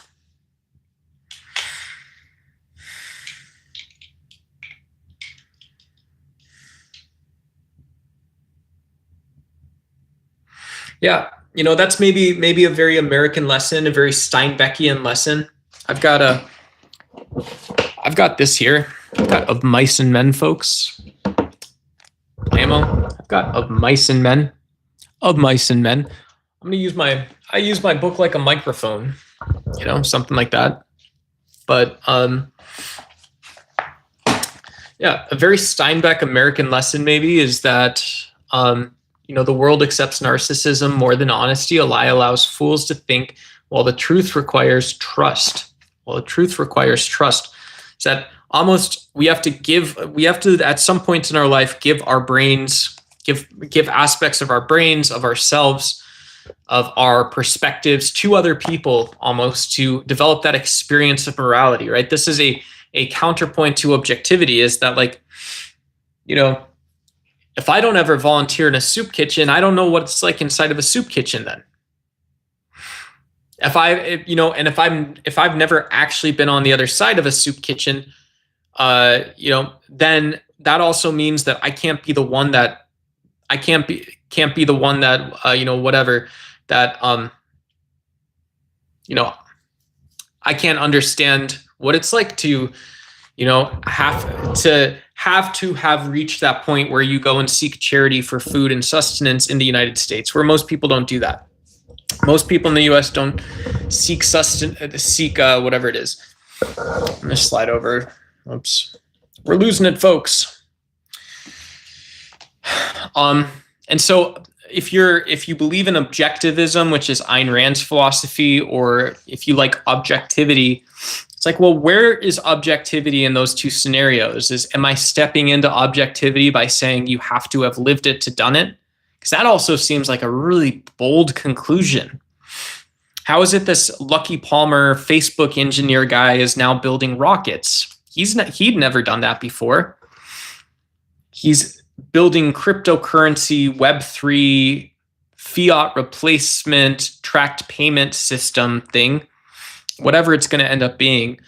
Yeah, that's maybe a very American lesson, a very Steinbeckian lesson. I've got this here. I've got Of Mice and Men, folks. Ammo. I've got Of Mice and Men. Of Mice and Men. I'm gonna use my book like a microphone, something like that. But a very Steinbeck American lesson maybe is that the world accepts narcissism more than honesty. A lie allows fools to think, while the truth requires trust. Is that almost we have to at some point in our life give our brains, give aspects of our brains, of ourselves, of our perspectives to other people, almost to develop that experience of morality, right? This is a counterpoint to objectivity, is that, like, if I don't ever volunteer in a soup kitchen, I don't know what it's like inside of a soup kitchen then. If I've never actually been on the other side of a soup kitchen, then that also means that I can't be the one that I can't understand what it's like to, have reached that point where you go and seek charity for food and sustenance in the United States, where most people don't do that. Most people in the U.S. don't seek whatever it is. I'm gonna slide over. Oops, we're losing it, folks. And so if you believe in objectivism, which is Ayn Rand's philosophy, or if you like objectivity, it's like, well, where is objectivity in those two scenarios? Am I stepping into objectivity by saying you have to have lived it to done it? Because that also seems like a really bold conclusion. How is it this Lucky Palmer Facebook engineer guy is now building rockets? He'd never done that before. He's building cryptocurrency, Web3, fiat replacement, tracked payment system thing, whatever it's going to end up being,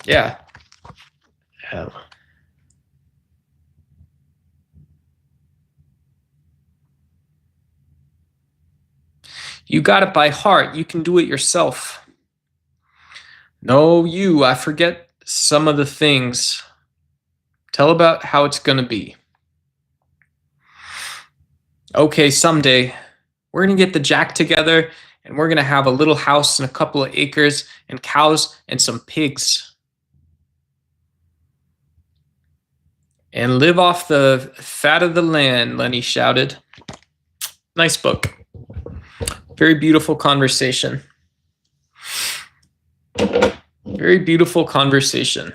Yeah. You got it by heart. You can do it yourself. No, you, I forget some of the things. Tell about how it's going to be. Okay, someday we're going to get the jack together and we're going to have a little house and a couple of acres and cows and some pigs. And live off the fat of the land, Lenny shouted. Nice book. Very beautiful conversation. Very beautiful conversation.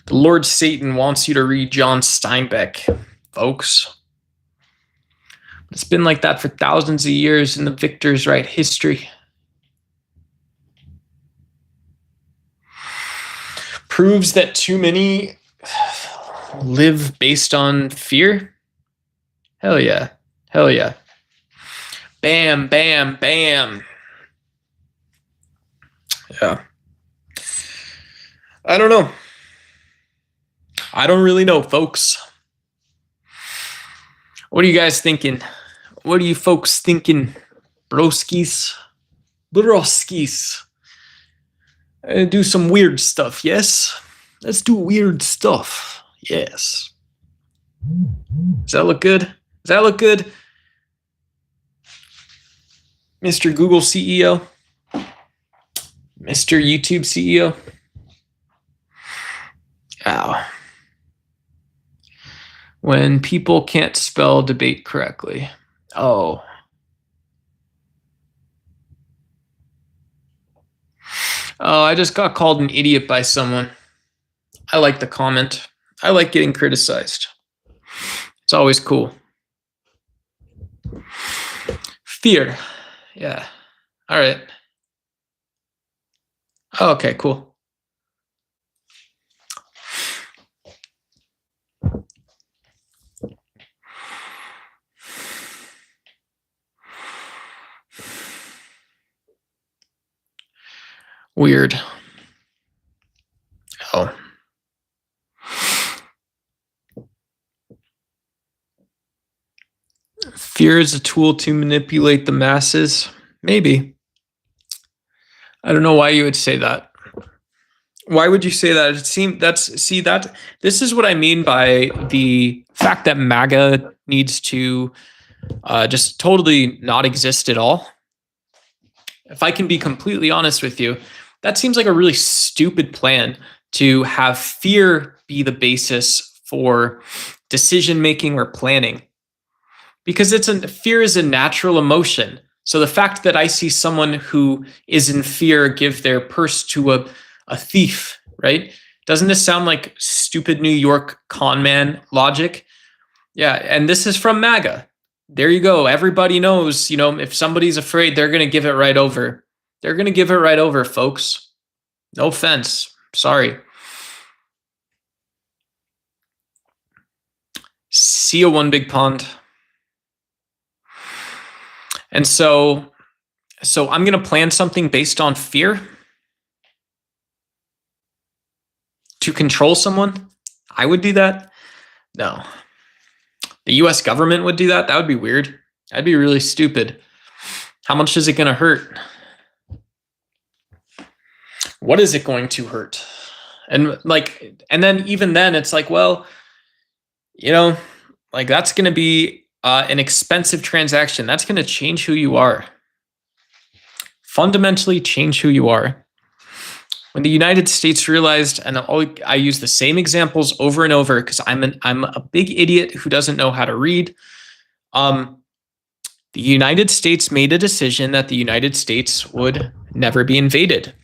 The Lord Satan wants you to read John Steinbeck, folks. It's been like that for thousands of years in the Victor's Right history. Proves that too many live based on fear? Hell yeah. Hell yeah. Bam, bam, bam. Yeah. I don't know. I don't really know, folks. What are you guys thinking? What are you folks thinking? Broskis? Broskis. Do some weird stuff, yes? Let's do weird stuff. Yes. Does that look good? Does that look good? Mr. Google CEO? Mr. YouTube CEO? Ow. When people can't spell debate correctly. Oh. Oh, I just got called an idiot by someone. I like the comment. I like getting criticized. It's always cool. Fear. Yeah. All right. Oh, okay, cool. Weird. Oh. Fear is a tool to manipulate the masses. Maybe. I don't know why you would say that. Why would you say that? This is what I mean by the fact that MAGA needs to just totally not exist at all. If I can be completely honest with you, that seems like a really stupid plan to have fear be the basis for decision making or planning. Because fear is a natural emotion. So the fact that I see someone who is in fear give their purse to a thief, right? Doesn't this sound like stupid New York con man logic? Yeah, and this is from MAGA. There you go. Everybody knows, if somebody's afraid, they're going to give it right over. They're going to give it right over, folks. No offense. Sorry. See you, one big pond. And so I'm going to plan something based on fear to control someone. I would do that. No. The US government would do that. That would be weird. That'd be really stupid. How much is it going to hurt? What is it going to hurt? And then even then it's like, well, that's going to be an expensive transaction. That's going to change who you are. Fundamentally change who you are. When the United States realized, and I use the same examples over and over because I'm a big idiot who doesn't know how to read. The United States made a decision that the United States would never be invaded.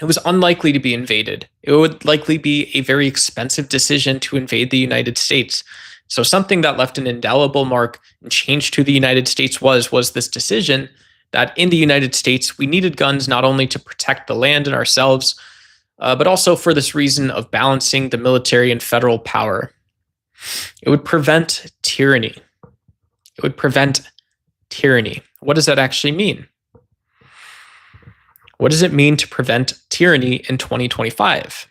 It was unlikely to be invaded. It would likely be a very expensive decision to invade the United States. So something that left an indelible mark and changed who the United States was this decision that in the United States, we needed guns not only to protect the land and ourselves, but also for this reason of balancing the military and federal power. It would prevent tyranny. It would prevent tyranny. What does that actually mean? What does it mean to prevent tyranny in 2025?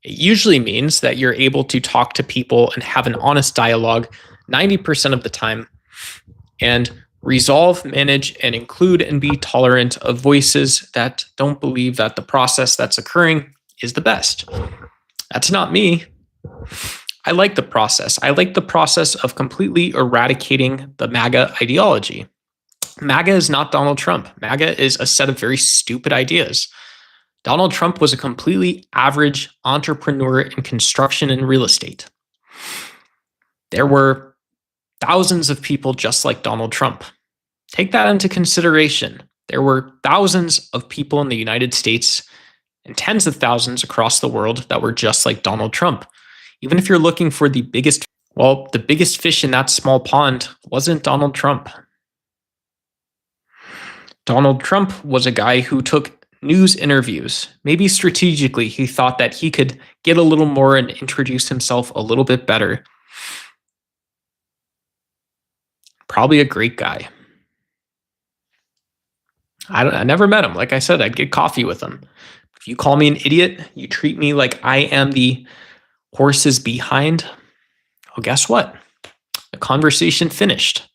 It usually means that you're able to talk to people and have an honest dialogue 90% of the time, and resolve, manage, and include and be tolerant of voices that don't believe that the process that's occurring is the best. That's not me. I like the process. I like the process of completely eradicating the MAGA ideology. MAGA is not Donald Trump. MAGA is a set of very stupid ideas. Donald Trump was a completely average entrepreneur in construction and real estate. There were thousands of people just like Donald Trump. Take that into consideration. There were thousands of people in the United States and tens of thousands across the world that were just like Donald Trump. Even if you're looking for the biggest fish in that small pond wasn't Donald Trump. Donald Trump was a guy who took news interviews. Maybe strategically, he thought that he could get a little more and introduce himself a little bit better. Probably a great guy. I never met him. Like I said, I'd get coffee with him. If you call me an idiot, you treat me like I am the horses behind, well, guess what? The conversation finished.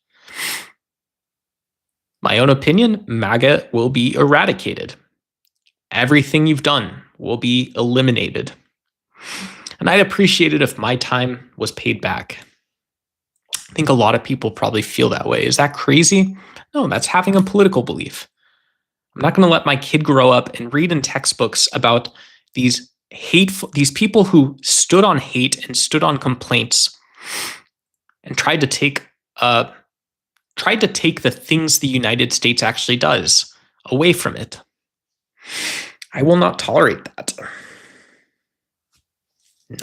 My own opinion, MAGA will be eradicated. Everything you've done will be eliminated. And I'd appreciate it if my time was paid back. I think a lot of people probably feel that way. Is that crazy? No, that's having a political belief. I'm not going to let my kid grow up and read in textbooks about these people who stood on hate and stood on complaints and tried to take the things the United States actually does away from it. I will not tolerate that.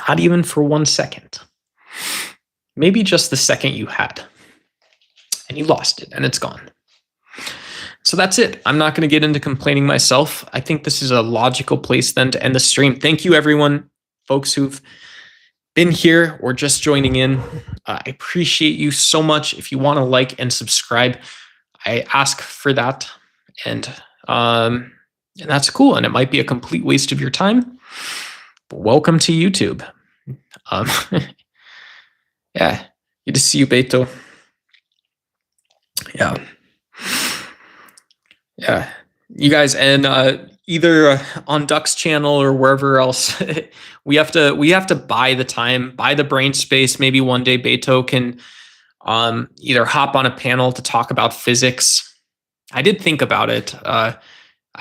Not even for 1 second. Maybe just the second you had. And you lost it, and it's gone. So that's it. I'm not going to get into complaining myself. I think this is a logical place then to end the stream. Thank you, everyone, folks who've been here or just joining in. I appreciate you so much. If you want to like and subscribe, I ask for that. And that's cool. And it might be a complete waste of your time. But welcome to YouTube. Yeah, good to see you, Beto. Yeah, you guys, and either on Duck's channel or wherever else, we have to buy the time, buy the brain space. Maybe one day Beto can either hop on a panel to talk about physics. I did think about it. I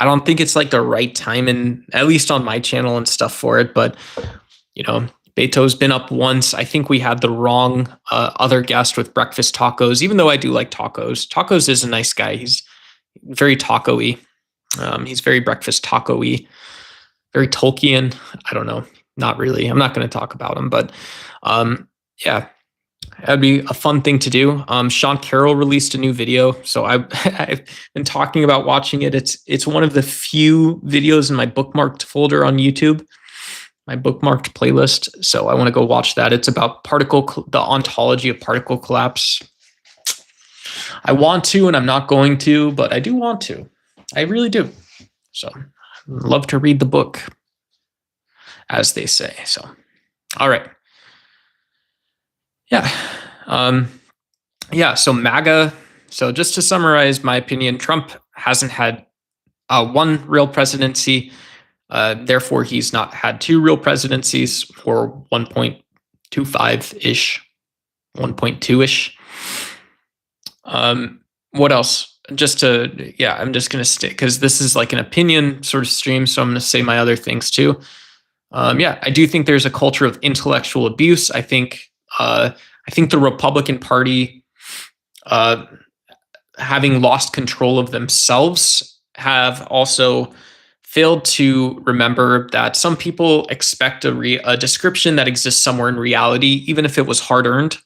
don't think it's like the right time, and at least on my channel and stuff for it. But Beto's been up once. I think we had the wrong other guest with breakfast tacos. Even though I do like tacos, Tacos is a nice guy. He's very taco-y. He's very breakfast taco-y, very Tolkien. I don't know. Not really. I'm not going to talk about him, but yeah, that'd be a fun thing to do. Sean Carroll released a new video, so I've been talking about watching it. It's one of the few videos in my bookmarked folder on YouTube, my bookmarked playlist. So I want to go watch that. It's about the ontology of particle collapse. I want to, and I'm not going to, but I do want to. I really do. So I'd love to read the book, as they say. So, all right. Yeah. So MAGA. So just to summarize my opinion, Trump hasn't had one real presidency. Therefore, he's not had two real presidencies, or 1.25-ish, 1.2-ish. What else? I'm just going to stick, because this is like an opinion sort of stream. So I'm going to say my other things too. I do think there's a culture of intellectual abuse. I think the Republican Party, having lost control of themselves, have also failed to remember that some people expect a description that exists somewhere in reality, even if it was hard-earned.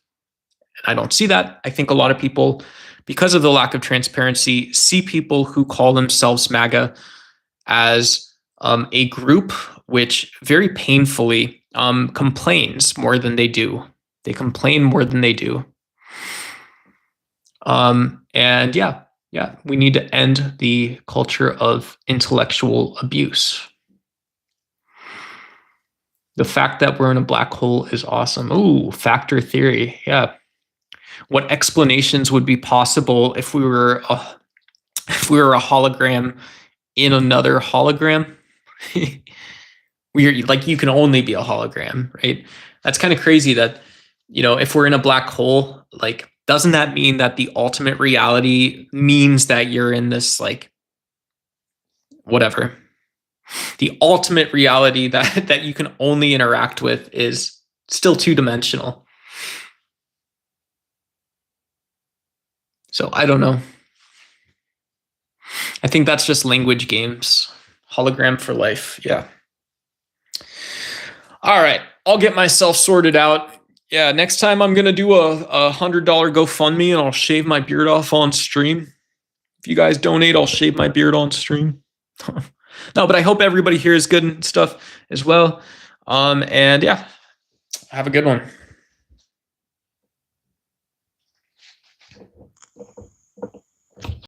I don't see that. I think a lot of people, because of the lack of transparency, see people who call themselves MAGA as a group which very painfully complains more than they do. They complain more than they do. We need to end the culture of intellectual abuse. The fact that we're in a black hole is awesome. Ooh, factor theory. Yeah. What explanations would be possible if we were a hologram in another hologram? We're like, you can only be a hologram, right? That's kind of crazy that, if we're in a black hole, like, doesn't that mean that the ultimate reality means that you're in this, like, whatever? The ultimate reality that you can only interact with is still two-dimensional. So I don't know. I think that's just language games. Hologram for life. Yeah. All right. I'll get myself sorted out. Yeah. Next time I'm going to do a $100 GoFundMe and I'll shave my beard off on stream. If you guys donate, I'll shave my beard on stream. No, but I hope everybody here is good and stuff as well. And yeah, have a good one.